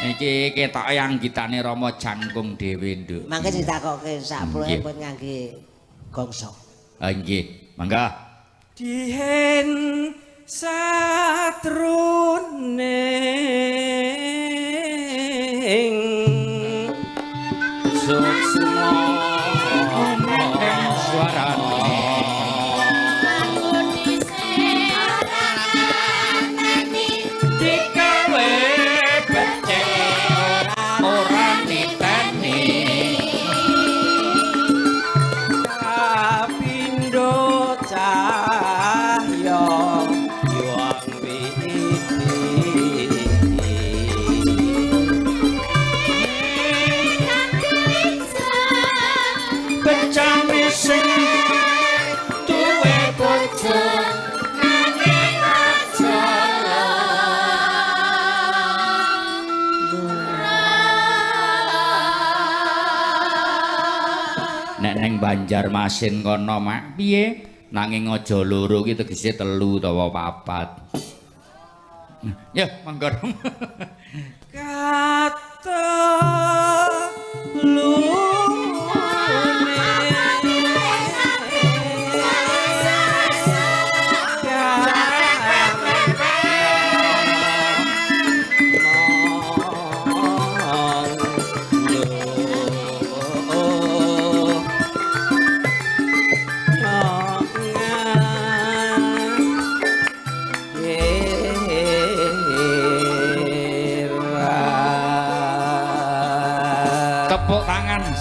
Iki ketok yang gitane Rama Jangkung dhewe nduk. Mangke ditakoke sak puluhe pun ngangge gongso. Ah nggih, mangga. Dihen satruning suksma suarane dikawe becek ora niteni kapindo cahya yuang witi becane sing duwe bojo nanging aja nek ning Banjarmasin kono mak piye nanging aja loro ki tegese 3 utawa 4 ya mangga kata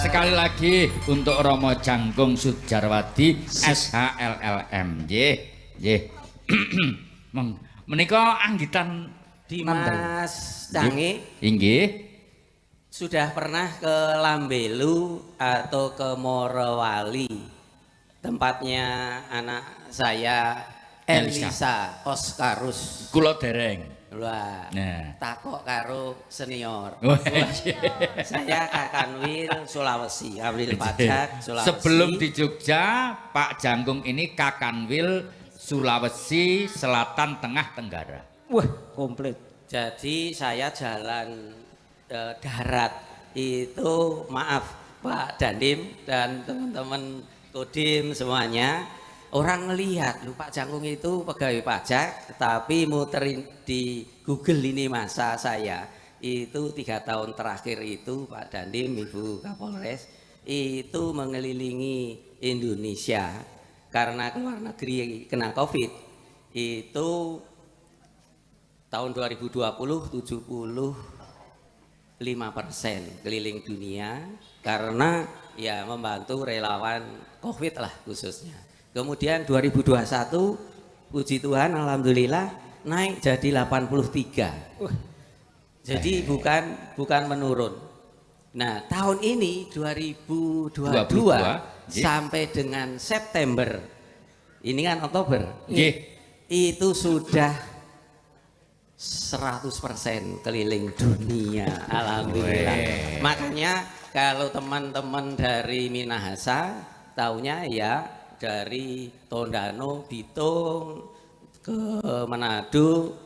sekali lagi untuk Romo Jangkung Sujarwadi SHLLM. Nggih, nggih. Menika anggitan Dimas Dangi inggih. sudah pernah ke Lambelu atau ke Morowali, tempatnya anak saya Elisa Oskarus. Kula dereng. Wah, Nah. takok karo senior. Wah, Saya Kakanwil Sulawesi, Kakanwil Pajak Sulawesi. sebelum di Jogja, Pak Jangkung ini Kakanwil Sulawesi Selatan Tengah Tenggara. Wah, komplit. Jadi saya jalan darat itu, maaf Pak Dandim dan teman-teman Kodim semuanya, orang ngelihat lu Pak Jangkung itu pegawai pajak, tapi muterin di Google ini masa saya itu 3 tahun terakhir itu Pak Dandim, Ibu Kapolres itu mengelilingi Indonesia karena keluar negeri kena COVID itu tahun 2020 75% keliling dunia karena ya membantu relawan COVID lah khususnya. Kemudian 2021 puji Tuhan alhamdulillah naik jadi 83. Jadi bukan menurun. Nah, tahun ini 2022 sampai dengan September. Ini kan Oktober. Itu sudah 100% keliling dunia, alhamdulillah. Makanya kalau teman-teman dari Minahasa taunya ya dari Tondano, Bitung ke Manado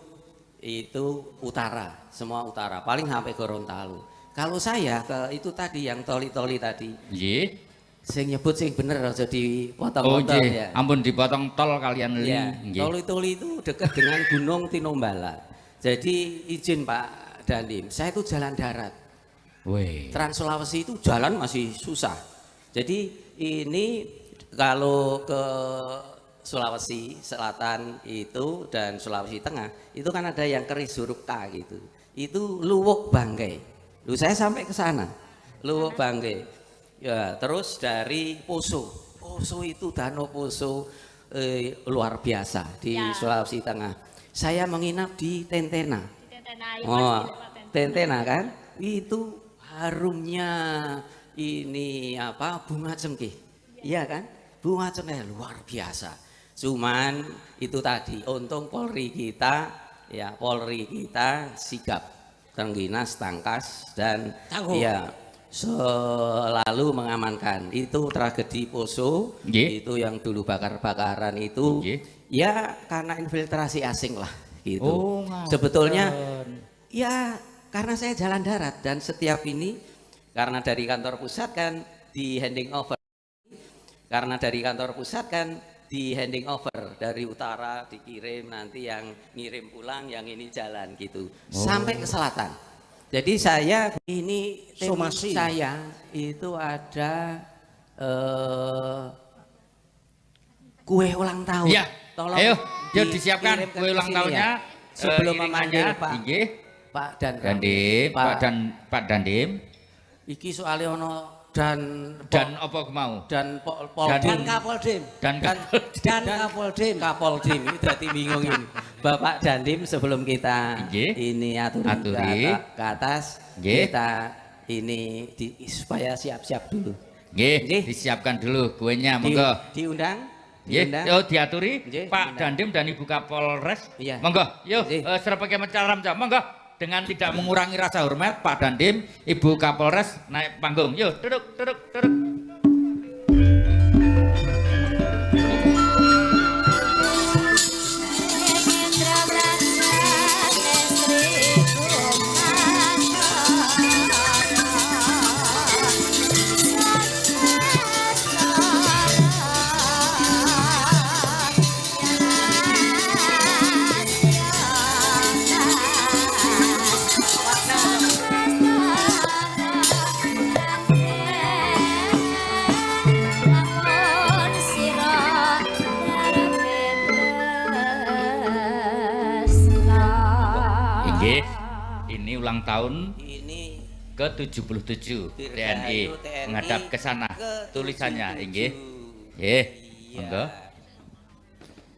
itu utara, semua utara, paling sampai Gorontalo. Kalau saya ke itu tadi yang toli-toli tadi. Nggih. Sing nyebut sing bener aja Oh, dipotong-potong ya. ampun dipotong tol kalian li. Ya, Nggih. toli-toli itu dekat dengan Gunung Tinombala. Jadi izin Pak Dandim, saya itu jalan darat. Weh. Trans Sulawesi itu jalan masih susah. Jadi ini kalau ke Sulawesi Selatan itu dan Sulawesi Tengah itu kan ada yang keris huruf K gitu. Itu Luwuk Banggai. Lu saya sampai ke sana. Luwuk Banggai. Ya, terus dari Poso. Poso itu Danau Poso luar biasa di Sulawesi Tengah. Saya menginap di Tentena. Tentena kan? Itu harumnya ini apa? Bunga cengkeh. Iya kan? Bunga cengkeh luar biasa. Cuman itu tadi untung Polri kita sigap, tengginas, tangkas dan ya selalu mengamankan. Itu tragedi Poso, itu yang dulu bakar-bakaran itu. Ya karena infiltrasi asing lah gitu. Sebetulnya ya karena saya jalan darat dan setiap ini karena dari kantor pusat kan di handing over. Karena dari kantor pusat kan di handing over dari utara dikirim, nanti yang ngirim pulang, yang ini jalan gitu sampai ke selatan. Jadi saya ini tim saya itu ada kue ulang tahun. Ya. Tolong ayo, disiapkan kue ulang tahunnya sebelum memanggil Pak Dandim, Pak Dandim. Iki soalnya ono dan apa mau? Dan Kapoldim. Dan Kapoldim. Kapoldim ini berarti bingung ini. Bapak Dandim sebelum kita ini aturi ke atas, kita ini supaya siap-siap dulu. Disiapkan dulu kuenya, monggo. Diundang? Yo diaturi Pak Dandim dan Ibu Kapolres. Monggo, yuk serapake mencaram monggo. Dengan tidak mengurangi rasa hormat, Pak Dandim, Ibu Kapolres naik panggung. Yuk, duduk. Ini ulang tahun ini ke-77 TNI. menghadap ke sana tulisannya inggih. Nggih, monggo.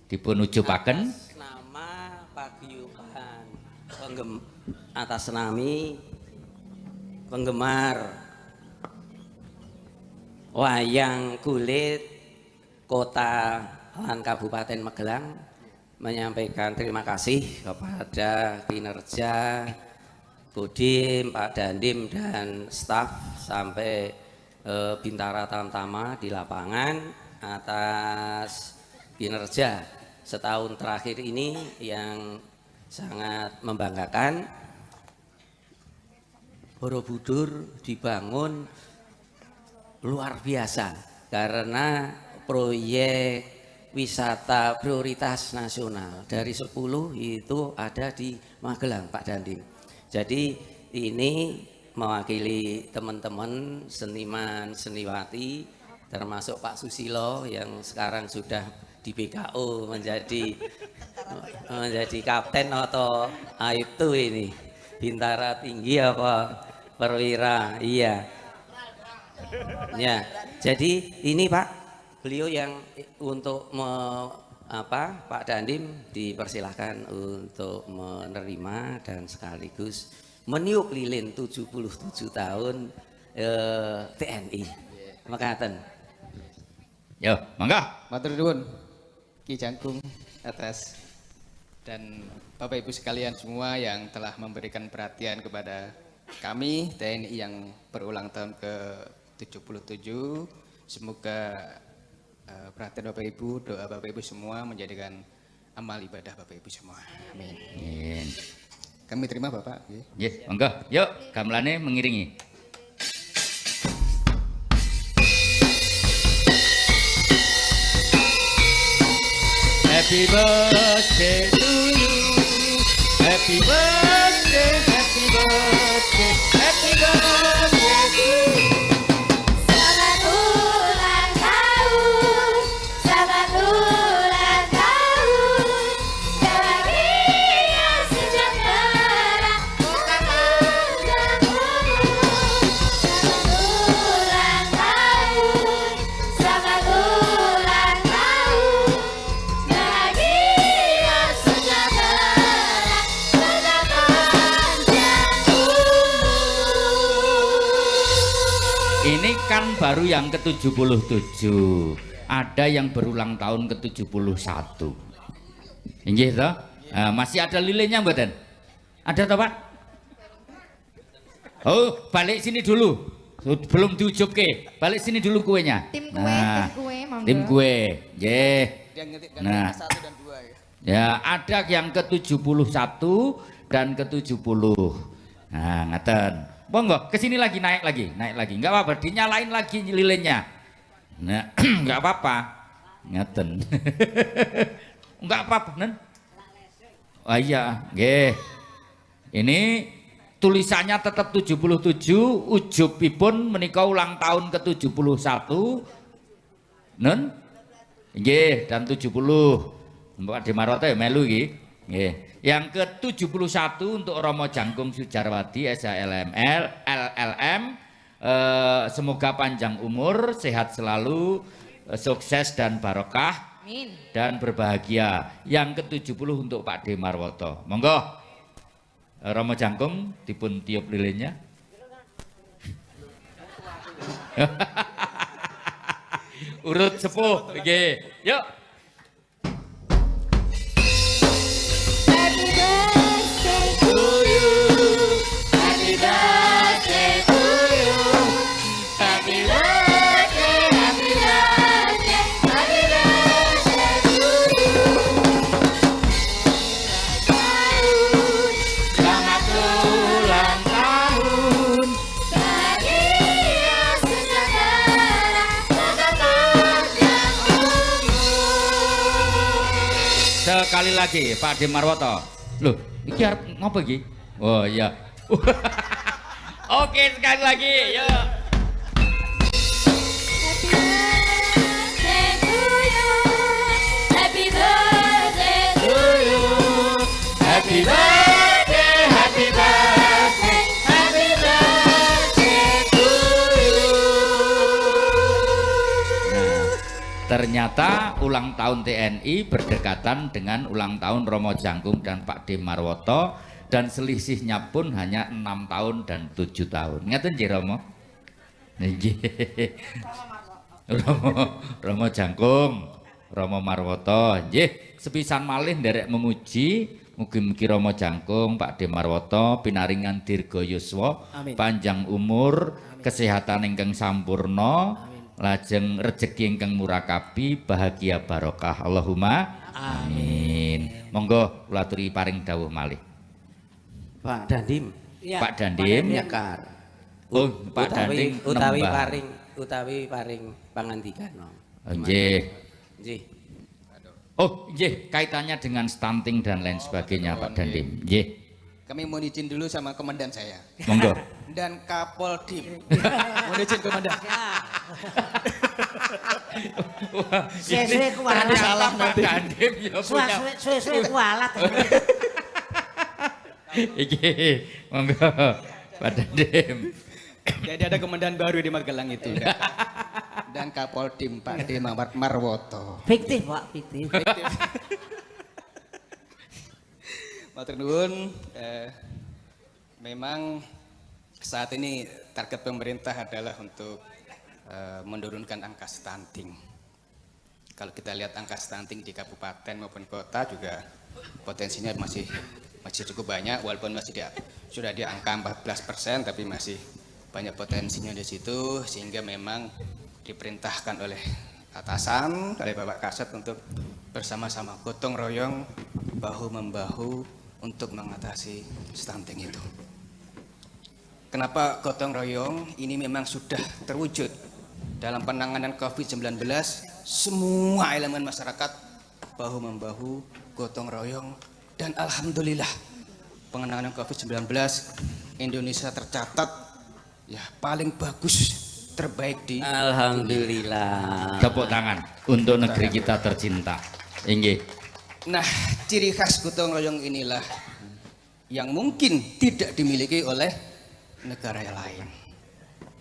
Dipun ujupaken nama paguyuban atas nami penggemar wayang kulit Kota lan Kabupaten Magelang menyampaikan terima kasih kepada kinerja Kodim, Pak Dandim dan staf sampai Bintara Tamtama di lapangan atas kinerja setahun terakhir ini yang sangat membanggakan. Borobudur dibangun luar biasa karena proyek wisata prioritas nasional dari 10 itu ada di Magelang, Pak Dandim. Jadi ini mewakili teman-teman seniman seniwati termasuk Pak Susilo yang sekarang sudah di BKO menjadi kapten atau itu ini Bintara Tinggi apa Perwira, iya ya. Jadi ini Pak, beliau yang untuk Pak Dandim dipersilahkan untuk menerima dan sekaligus meniup lilin 77 tahun TNI. Makaten. Yo, monggo. Matur nuwun Ki Jangkung atas dan Bapak Ibu sekalian semua yang telah memberikan perhatian kepada kami TNI yang berulang tahun ke-77. Semoga perhatian Bapak Ibu, doa Bapak Ibu semua menjadikan amal ibadah Bapak Ibu semua. Amin. Amin. Kami terima Bapak. Nggih, monggo. Yuk, gamelane mengiringi. Happy birthday to you. Happy birthday, happy birthday, happy birthday to you. Selamat ulang tahun, selamat ulang tahun, bahagia sejahtera, panjang umur. Selamat ulang tahun, selamat ulang tahun, bahagia sejahtera, panjang umur. Ini kan baru yang ke-77. Ada yang berulang tahun ke-71. Inggih toh? Masih ada lilinnya mboten? Ada toh, Pak? Oh, balik sini dulu. Belum diujubke. Balik sini dulu kuenya. Tim kue, monggo. Tim kue. Nggih. Dia ngetikkan Nah. 1 dan 2 ya. Ya, ada yang ke-71 dan ke-70. Nah, ngaten. Monggo, kesini lagi, naik lagi. Enggak apa-apa, dinyalain lagi lilinnya. Nah, enggak apa-apa. Ngaten. Enggak apa-apa, Nen. Oh iya, nggih. Ini tulisannya tetap 77, ujubipun menika ulang tahun ke-71. Nen. Nggih, dan 70. Mbak Demarwata ya melu iki. Nggih. Yang ke-71 untuk Romo Jangkung Sujarwadi LLM. Semoga panjang umur, sehat selalu, sukses dan barokah. Amin. Dan berbahagia. Yang ke-70 untuk Pak Demarwoto. Monggo. Romo Jangkung dipun tiup lilinnya. Urut sepuh. Nggih. Yuk. Happy birthday to you. Happy birthday to you. Happy birthday, happy birthday, happy birthday to you. Selamat ulang tahun. Bahagia sejahtera, panjang umur. Sekali lagi Pak Demarwoto. Loh, iki arep ngopo iki? Oh iya. Oke, sekali lagi. Yuk. Happy birthday to you. Happy birthday, happy birthday, happy birthday to you. Ternyata ulang tahun TNI berdekatan dengan ulang tahun Romo Jangkung dan Pak D Marwoto, dan selisihnya pun hanya 6 tahun dan 7 tahun. Ngeten nggih Romo? Nggih. Romo Jangkung, Romo Marwoto, nggih. Sepisan malih nderek memuji, mugi-mugi Romo Jangkung, Pak D Marwoto pinaringan dirga yuswa, panjang umur, kesehatan ingkang sampurna, lajeng rejeki ingkang murakabi, bahagia barokah. Allahumma amin. Monggo kula aturi paring dawuh malih. Pak Dandim. Iya. Pak Dandim Nyekar. Oh, Pak Dandim utawi paring pangandikan. Nggih. Nggih. Oh, nggih, kaitannya dengan stunting dan lain sebagainya, Pak Dandim. Nggih. Kami mau izin dulu sama komandan saya. Monggo. Dan Kapoldim. Mohon izin komandan. Suwe-suwe kualat. Salah Pak Dandim ya punya. Suwe-suwe kualat. Iki, monggo Pak Dandim. Jadi ada komandan baru di Magelang itu. Dan Kapoldim Pak D Marwoto. Fiktif, Pak, fiktif. Matur nuwun, memang saat ini target pemerintah adalah untuk menurunkan angka stunting. Kalau kita lihat angka stunting di kabupaten maupun kota juga potensinya masih cukup banyak, walaupun sudah di angka 14%, tapi masih banyak potensinya di situ, sehingga memang diperintahkan oleh atasan, oleh Bapak Kasat untuk bersama-sama gotong royong, bahu membahu untuk mengatasi stunting itu. Kenapa gotong royong? Ini memang sudah terwujud dalam penanganan COVID-19. Semua elemen masyarakat bahu membahu, gotong royong, dan alhamdulillah penanganan COVID-19 Indonesia tercatat ya paling bagus, terbaik di Alhamdulillah. Tepuk tangan untuk negeri kita tercinta. Inggih. Nah, ciri khas gotong royong inilah yang mungkin tidak dimiliki oleh negara lain.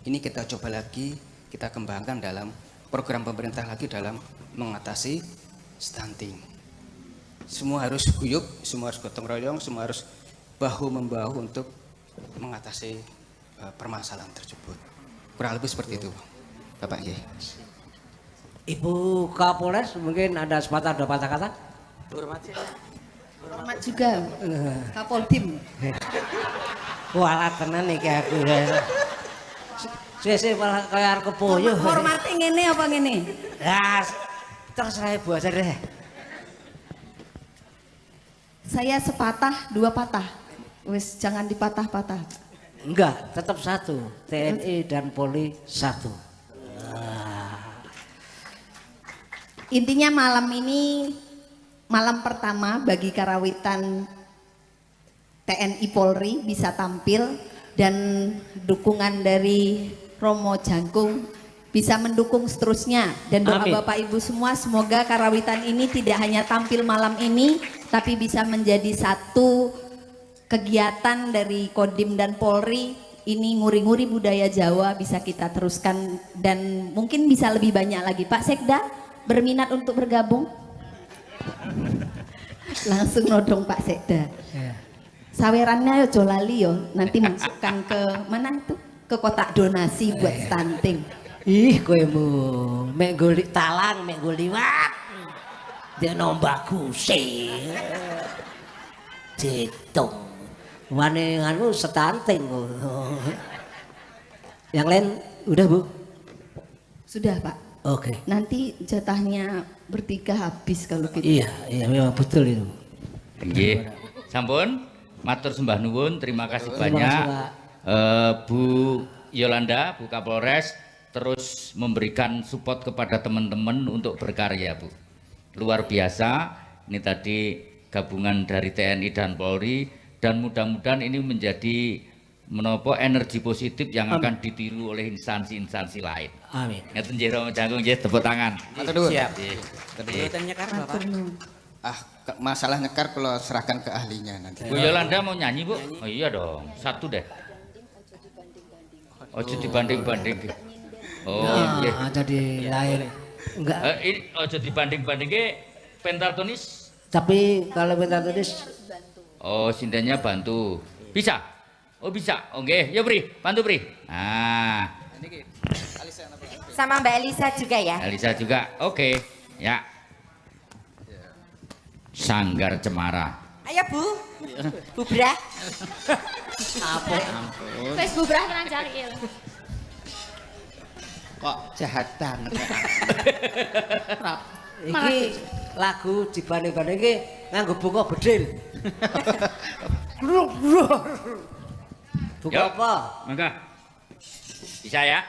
Ini kita coba lagi, kita kembangkan dalam program pemerintah lagi dalam mengatasi stunting. Semua harus guyup, semua harus gotong royong, semua harus bahu membahu untuk mengatasi permasalahan tersebut. Kurang lebih seperti itu, Bapak Nggih. Ibu Kapolres mungkin ada sepatah dua patah kata. Hormat juga Kapoldim. Kualat tenan iki aku. Suwe-suwe kaya arep kepoyo. Hormati ngene apa ngene? Ya, terserah Ibu aja deh. Saya sepatah, dua patah. Wis jangan dipatah-patah. Enggak, tetap satu. TNI dan Polri satu. Intinya malam ini malam pertama bagi karawitan TNI Polri bisa tampil, dan dukungan dari Romo Jangkung bisa mendukung seterusnya, dan doa Bapak Ibu semua semoga karawitan ini tidak hanya tampil malam ini tapi bisa menjadi satu kegiatan dari Kodim dan Polri. Ini nguri-nguri budaya Jawa bisa kita teruskan dan mungkin bisa lebih banyak lagi. Pak Sekda berminat untuk bergabung? Langsung nodong Pak Sekda. Sawerannya yo lali yo, nanti masukkan ke mana itu? Ke kotak donasi buat stunting. Ih, kowe mek golek talang, mek golek liwat. Dia nombak kusi. Cetung. Wane anu stunting. Yang lain udah, Bu? Sudah, Pak. Oke. Nanti jatahnya bertiga habis kalau gitu. Iya, memang betul itu. Nggih. Sampun. Matur sembah nuwun, terima kasih banyak Bu Yolanda, Bu Kapolres, terus memberikan support kepada teman-teman untuk berkarya, Bu. Luar biasa, ini tadi gabungan dari TNI dan Polri, dan mudah-mudahan ini menjadi menopo energi positif yang akan ditiru oleh instansi-instansi lain. Amin. Ngeten nggih Romo Jangkung nggih, tepuk tangan. Matur nuwun. Siap. Nggih. Nyekar Bapak. Masalah nyekar kalau serahkan ke ahlinya nanti. Bu Yolanda mau nyanyi, Bu? Oh iya dong, satu deh. Ojo dibanding-banding. Oh, iya. Jadi lain. Enggak. Ini aja dibanding-bandingke pentartonis. Tapi kalau pentartonis Oh, sindennya bantu. Bisa? Oh, bisa. Oke, ya Pri, bantu Pri. Nah, Sama Mbak Elisa juga ya. Elisa juga. Oke, ya. Sanggar Cemara. Ayo Bu. Bubrah. Apa? Wis bubrah tenan cari il. Kok jahat banget. iki lagu dibanding-bandingke nganggo bunga bedil. Buku Yuk, apa? Mangga. Bisa ya?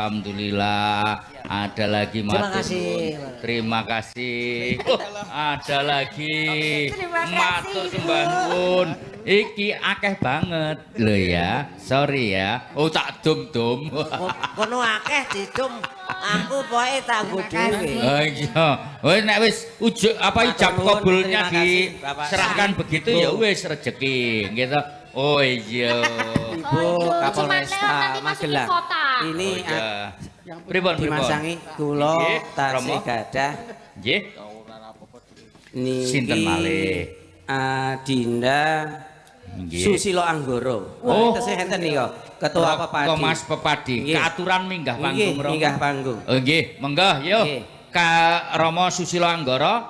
Alhamdulillah. Ada lagi Terima kasih. Oh, ada lagi. Matur sembah nuwun. Iki akeh banget lho ya. Sorry ya. Oh tak dum-dum. Kono akeh didum. Aku pokoke tanggo dhewe. Oh iya. Wis nek wis ijab kabulnya diserahkan begitu ya wis rezeki gitu. Oh iya. Ibu Kapolresta Magelang. Ini pripun dimasangi kula tasih gadah. Nggih. Niki Sinten malih? Adinda Susilo Anggoro. Oh, tesih enten nika. Ketua Pepadi. Mas Pepadi, keaturan minggah panggung Romo. Minggah panggung. Oh nggih, monggo yuk. Ka Romo Susilo Anggoro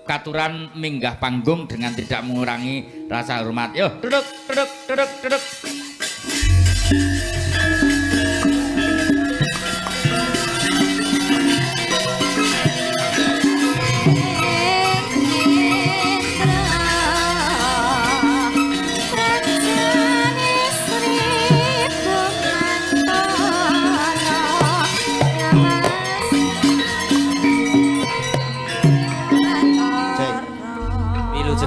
katuran minggah panggung dengan tidak mengurangi rasa hormat. Yuk, duduk.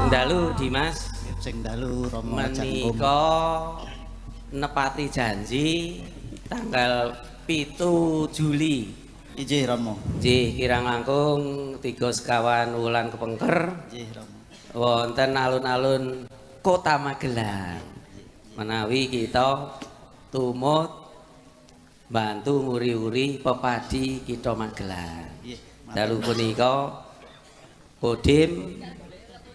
Dalu Dimas sing dalu Romo Jangkum menika nepati janji tanggal 7 Juli. Inggih Romo. Nggih kirang langkung 3 sekawan wulan kepengker. Nggih Romo. Wonten alun-alun Kota Magelang. Menawi kita tumut bantu nguri-uri pepadi kita Magelang. Dalu punika Kodim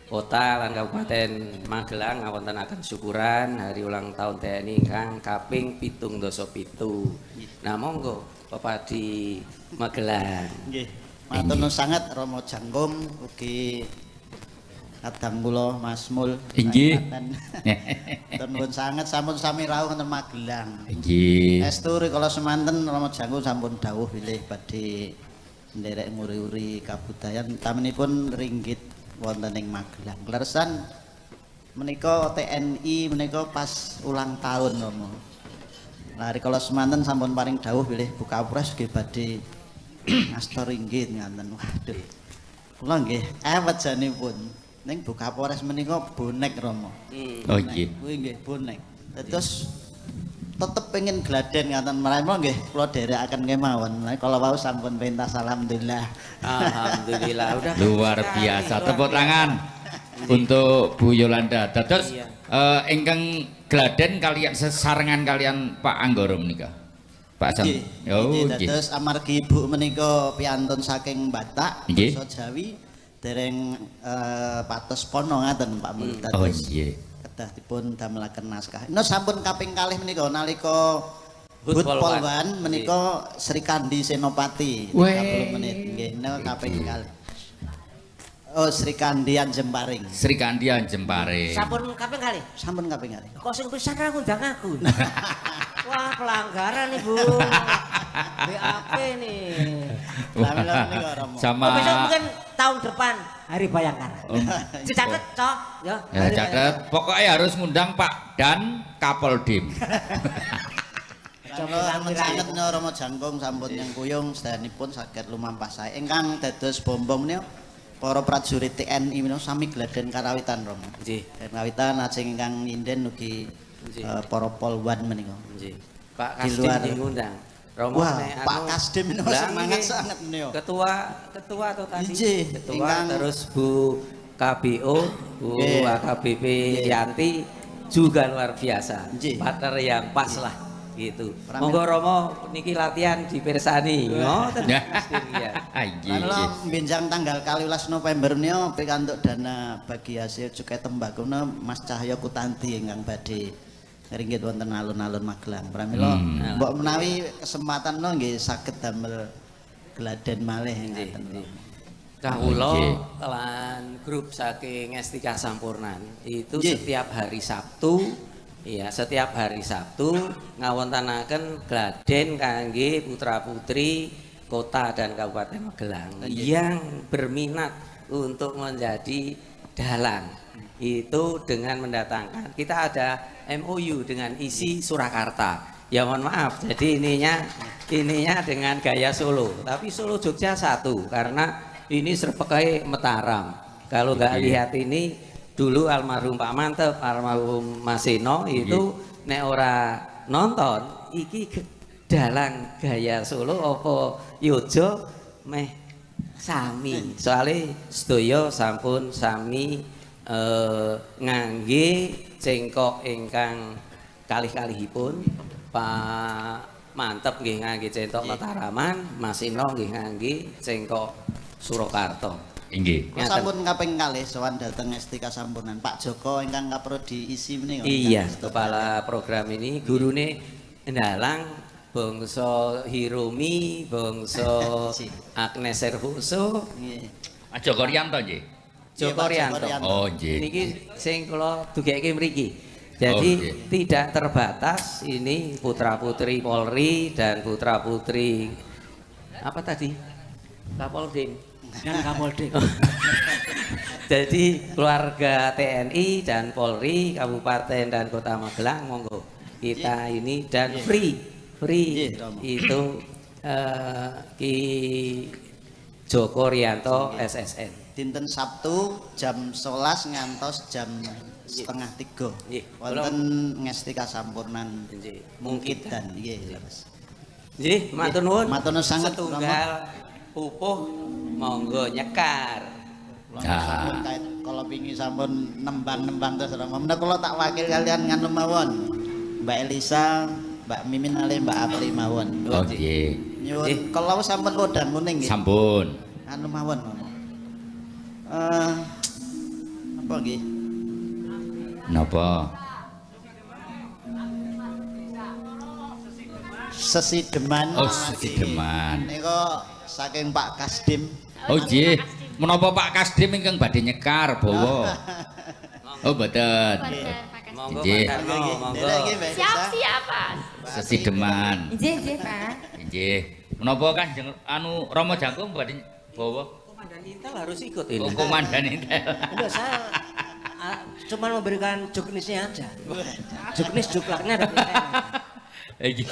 Kota lan Kabupaten Magelang ngawontenaken syukuran hari ulang tahun TNI ingkang kaping 77. Nah monggo Pepadi Magelang. Nggih. Matur nuwun sanget Romo Jangkum ugi kadang kula Mas Mul. Inggih. Matur nuwun sanget sampun sami rawuh wonten Magelang. Inggih. Estu rikala semanten Romo Jangkum sampun dawuh bilih badhe nderek nguri-uri kabudayan tamanipun ringgit wonten ing Magelang. Leresan menika TNI menika pas ulang tahun Romo. Lah rikala semanten sampun paring dawuh bilih buka pres nggih badhe ngasta ringgit ngaten. Waduh. Kula nggih ewet janipun. Ning buka pres menika bonek Romo. Oh nggih. Kuwi nggih bonek. Terus tetep pengen gladen ngaten mrene nggih kula dherekaken kemawon. Kalau wau sampun pentas alhamdulillah. Alhamdulillah udah luar biasa. Tepuk tangan untuk Bu Yolanda. Terus ingkang gladen kalian sesarengan kalian Pak Anggoro menika. Pak Sam. Oh nggih. Terus amargi Ibu menika piantun saking Batak basa Jawi dereng patos pono ngaten Pak Mul. Oh nggih. Kedah dipun damelaken naskah. Ini sampun kaping kalih menika nalika Hut Polwan menika Sri Kandi Senopati 30 menit nggih menika kaping kalih. Oh Sri Kandian Jemparing. Sri Kandian Jemparing. Sampun kaping kalih. Sampun kaping kalih. Kok sing pisan ra ngundang aku. Wah pelanggaran nih Bu. BAP nih. Sama besok mungkin tahun depan Hari Bayangkara. Dicatet Cok ya. Ya catet. Pokoknya harus ngundang Pak dan Kapoldim. Sanget Romo Jangkum sampun yang kuyung sedayanipun saged lumampah sae. Ingkang dados bombong menika para prajurit TNI menika sami gladen karawitan Romo. Nggih. Karawitan ajeng ingkang nyinden ugi para polwan menika. Nggih. Pak Kasdim ngundang. Romo wah, Pak Kasdim menika semangat sangat menika. Ketua atau tadi? Ketua terus Bu KBO, Bu AKBP Yanti juga luar biasa. Partner yang pas lah gitu. Monggo Romo niki latihan dipirsani. Ngoten. Lalu benjang tanggal 12 November niku pikantuk dana bagi hasil cukai tembakau Mas Cahyo Kutanti ingkang badhe ringgit wonten alun-alun Magelang. Pramila mbok menawi kesempatan nggih saged damel gladen malih ngaten. Kawula lan grup saking Estika Sampurnan itu setiap hari Sabtu ya setiap hari Sabtu ngawontenaken gladen kangge putra-putri kota dan Kabupaten Magelang yang berminat untuk menjadi dalang. Itu dengan mendatangkan kita ada MOU dengan ISI Surakarta Ya mohon maaf, jadi ininya dengan gaya Solo, tapi Solo Jogja satu karena ini serpekai Mataram. Kalau nggak lihat ini dulu almarhum Pak Mantep, almarhum Mas Eno itu nek ora nonton iki dalang gaya Solo apa Yojo meh sami. Soalnya sedaya sampun sami ngangge cengkok ingkang kalih-kalihipun. Pak Mantep nggih ngangge cengkok Mataraman, Mas Ino nggih ngangge cengkok Surakarta. Inggih. Sampun kaping kalih sowan dhateng Estika Sampunan Pak Joko ingkang kapro diisi menika. Iya, kepala program ini gurune ndalang bangsa Hirumi, bangsa Agnes Servuso, nggih. Joko Riyanto nggih. Joko Riyanto. Oh nggih. Niki sing kula dugeke mriki. Jadi tidak terbatas ini putra-putri Polri dan putra-putri apa tadi? Kapolding dan Kapolding. Jadi keluarga TNI dan Polri Kabupaten dan Kota Magelang monggo kita ini dan free itu Ki Joko Riyanto SSN. Dinten Sabtu jam 11 ngantos jam setengah 3 wonten Ngestika Sampurnan Mungkit dan nggih Mas. Nggih, matur nuwun. Matur nuwun sanget tunggal pupuh monggo nyekar. Sampun kait kala wingi sampun nembang-nembang terus Rama. Menawa kula tak wakil kalian nganu mawon. Mbak Elisa, Mbak Mimin ali Mbak Apri mawon. Oh nggih. Nyuwun kala sampun kodang kuning nggih. Sampun. Anu mawon. Apa nggih? Napa? Sesideman. Oh, Sesideman. Nika saking Pak Kasdim. Oh nggih. Menapa Pak Kasdim ingkang badhe nyekar bawa? Oh mboten. Monggo Nggih. monggo. Siap-siap, Pak. Sesideman. Nggih, Pak. Nggih. Menapa Kanjeng anu Rama Jangkung badhe bawa? Komandan Intel harus ikut ini. Oh, Komandan Intel. Enggak, saya cuma memberikan juknisnya aja. Juknis juklaknya ada Nggih.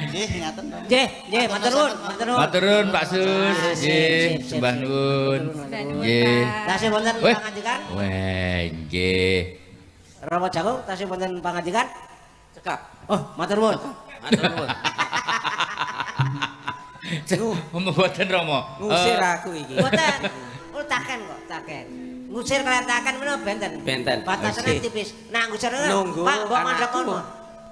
Nggih, ngaten. Nggih, matur nuwun, matur nuwun. Matur nuwun Pak Sus. Nggih, sembah nuwun. Nggih. Tasih wonten Weh. pangandikan? Weh, nggih. Rama Jangkung tasih wonten pangandikan? Cekap. Oh, matur nuwun. Matur nuwun. Mboten Rama. Ngusir aku iki. Mboten. Taken kok, taken. Ngusir kalian taken menapa benten? Benten. Batasane tipis. Nah, ngusir Nunggu Pak, mbok mandhap anakku. kono.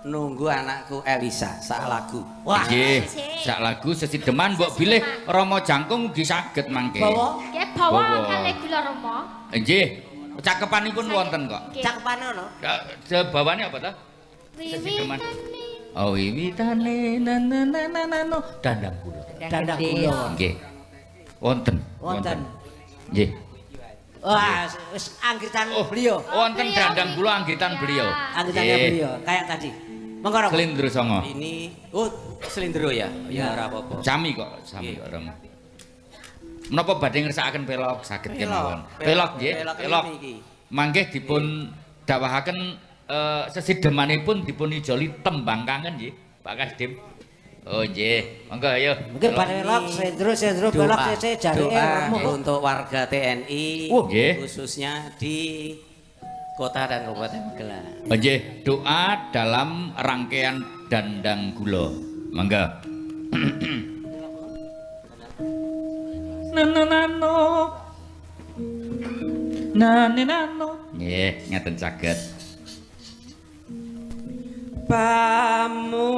Nunggu anakku Elisa sak lagu. Wah, nggih. Sak lagu Sesideman mbok bilih Rama Jangkung ugi saged mangke. bawa Nggih, bawa kalih kula Rama. Nggih. Cakepanipun wonten kok. cakepan ono. Sebawane apa to? Sesideman. Oh, wiwitane nanananano dandang kula. Dandang kula. Nggih. Wonten. Wonten. Nggih. Wah, wis anggitan beliau. Wonten dandang kula anggitan beliau. Anggitannya beliau kayak tadi. Monggo Rama. Slendro songo. Ini selindro ya. Ya ora apa-apa. Sami kok Rama. Menapa badhe ngersakaken pelok saged kemawon. Pelok nggih, pelok. Mangke dipun dakwahaken sesidemanipun dipun ijoli tembang kangen nggih, Pak Kasdim. Oh nggih, monggo ayo. Mungkin pada pelok, sendro pelok cece jari untuk warga TNI khususnya di Kota dan Kabupaten Magelang. Nggih, doa dalam rangkaian dandang gula. Monggo. Nananano. Nanenano. Nggih, ngaten saged. Pamujiku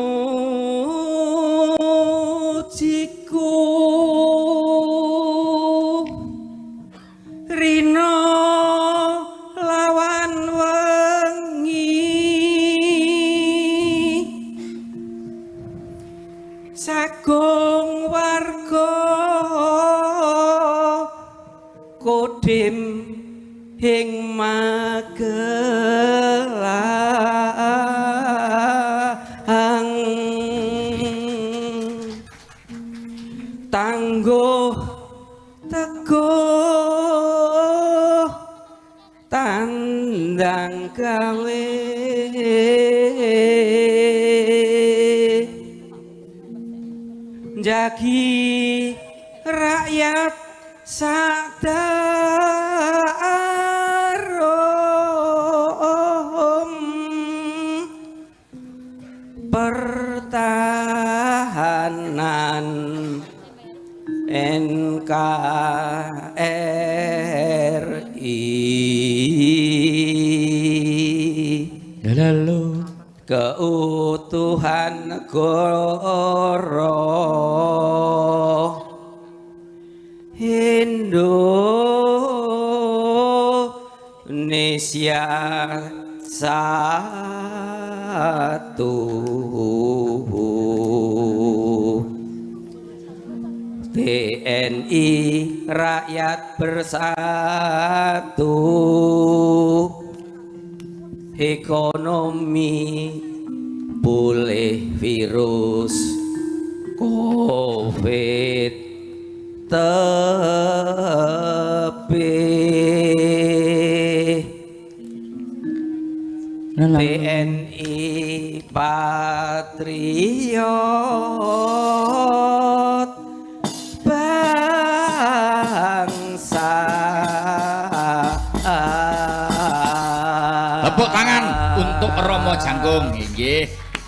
rino lawan wengi sagung warga kodim ing Magelang tangguh teguh tandang gawe jagi rakyat sadarom pertahanan NKRI lalu keutuhan negara Indonesia satu TNI rakyat bersatu ekonomi pulih virus COVID tebih TNI patriot bangsa. Tepuk tangan untuk Romo Jangkung nggih.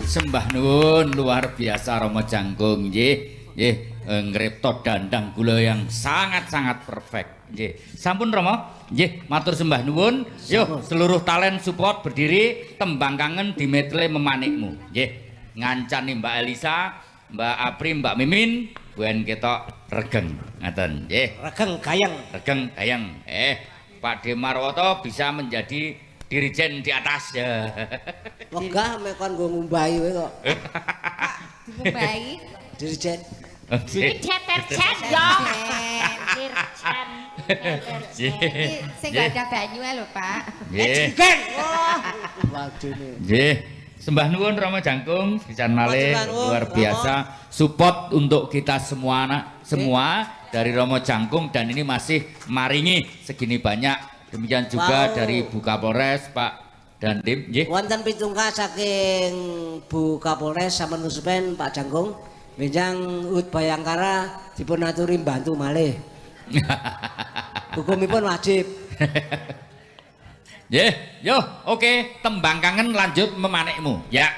Sembah nuwun luar biasa Romo Jangkung nggih. Nggih ngripta dandang gula yang sangat-sangat perfect nggih. Sampun Romo nggih matur sembah nuwun. Yo seluruh talent support berdiri tembang kangen di medley memanikmu nggih. Ngancani Mbak Elisa, Mbak Apri, Mbak Mimin buen ketok regeng ngaten nggih. Regeng gayeng. Regeng gayeng. Pak Demarwoto bisa menjadi dirijen di atas ya. Wegah mekon nggo ngumbahi kowe kok. Ngumbahi. Dirijen. Dirjen yo. Dirjen. Sing gak ada banyu lho, Pak. Nggih. Wadene. Nggih. Sembah nuwun Romo Jangkung pisan malih luar biasa support untuk kita semua dari Romo Jangkung dan ini masih maringi segini banyak. Demikian juga dari Bu Kapolres Pak dan tim nggih. Wonten pitungkas saking Bu Kapolres sampun nusupen Pak Jangkung. Benjang Ud Bayangkara dipun aturi bantu malih. Hukumipun wajib. Nggih, yo oke, tembang kangen lanjut memanikmu. Ya.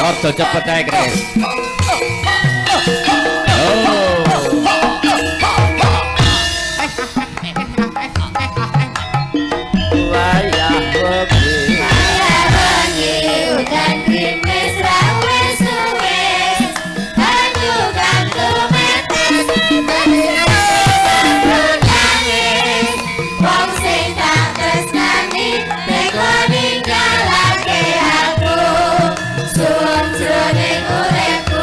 Ordo cepet ae, Kris. Wayah bebi Udan krimis rawes suwes Banyu gantung metes Nangis Wong sing tak tresnani Teko ninggalake aku Suwun jroning uripku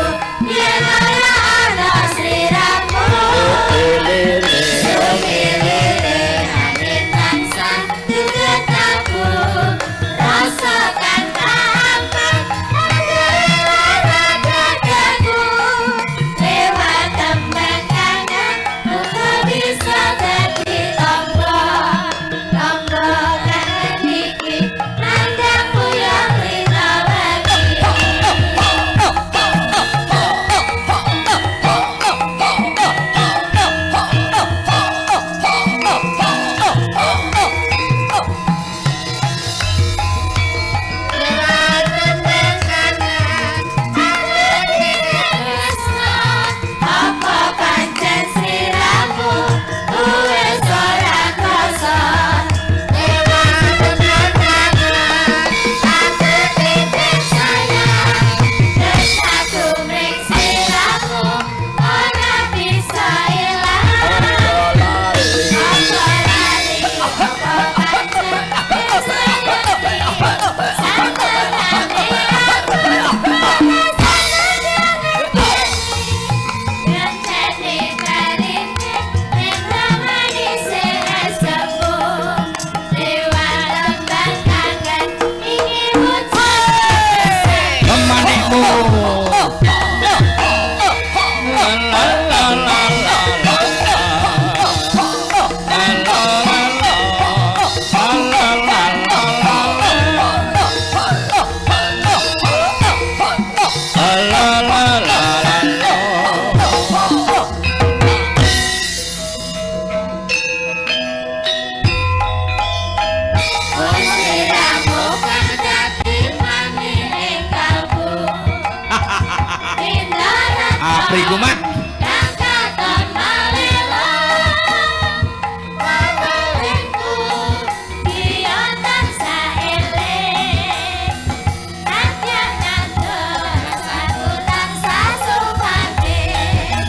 Minggu mah.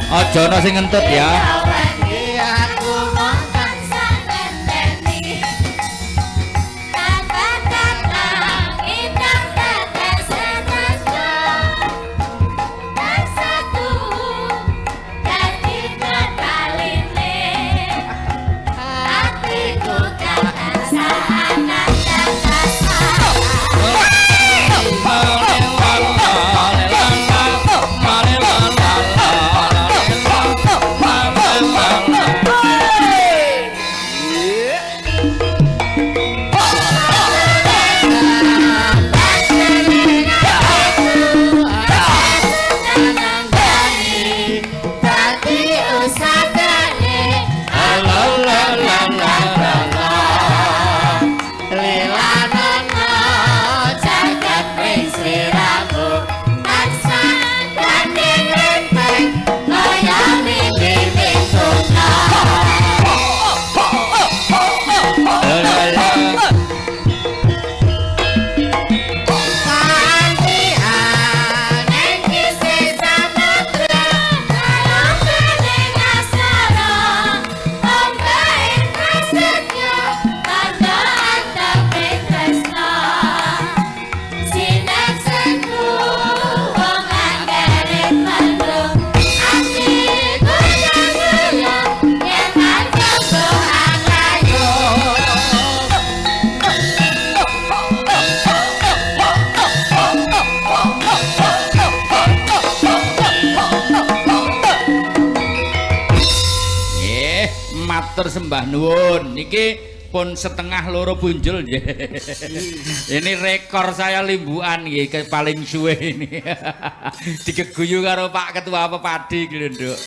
Ojo ana sing ngentut ya. Matur sembah nuwun. Niki pun setengah loro punjul nggih. Ini rekor saya limbuan nggih paling suwe ini. Digeguyu karo Pak Ketua Pepadi Glenduk.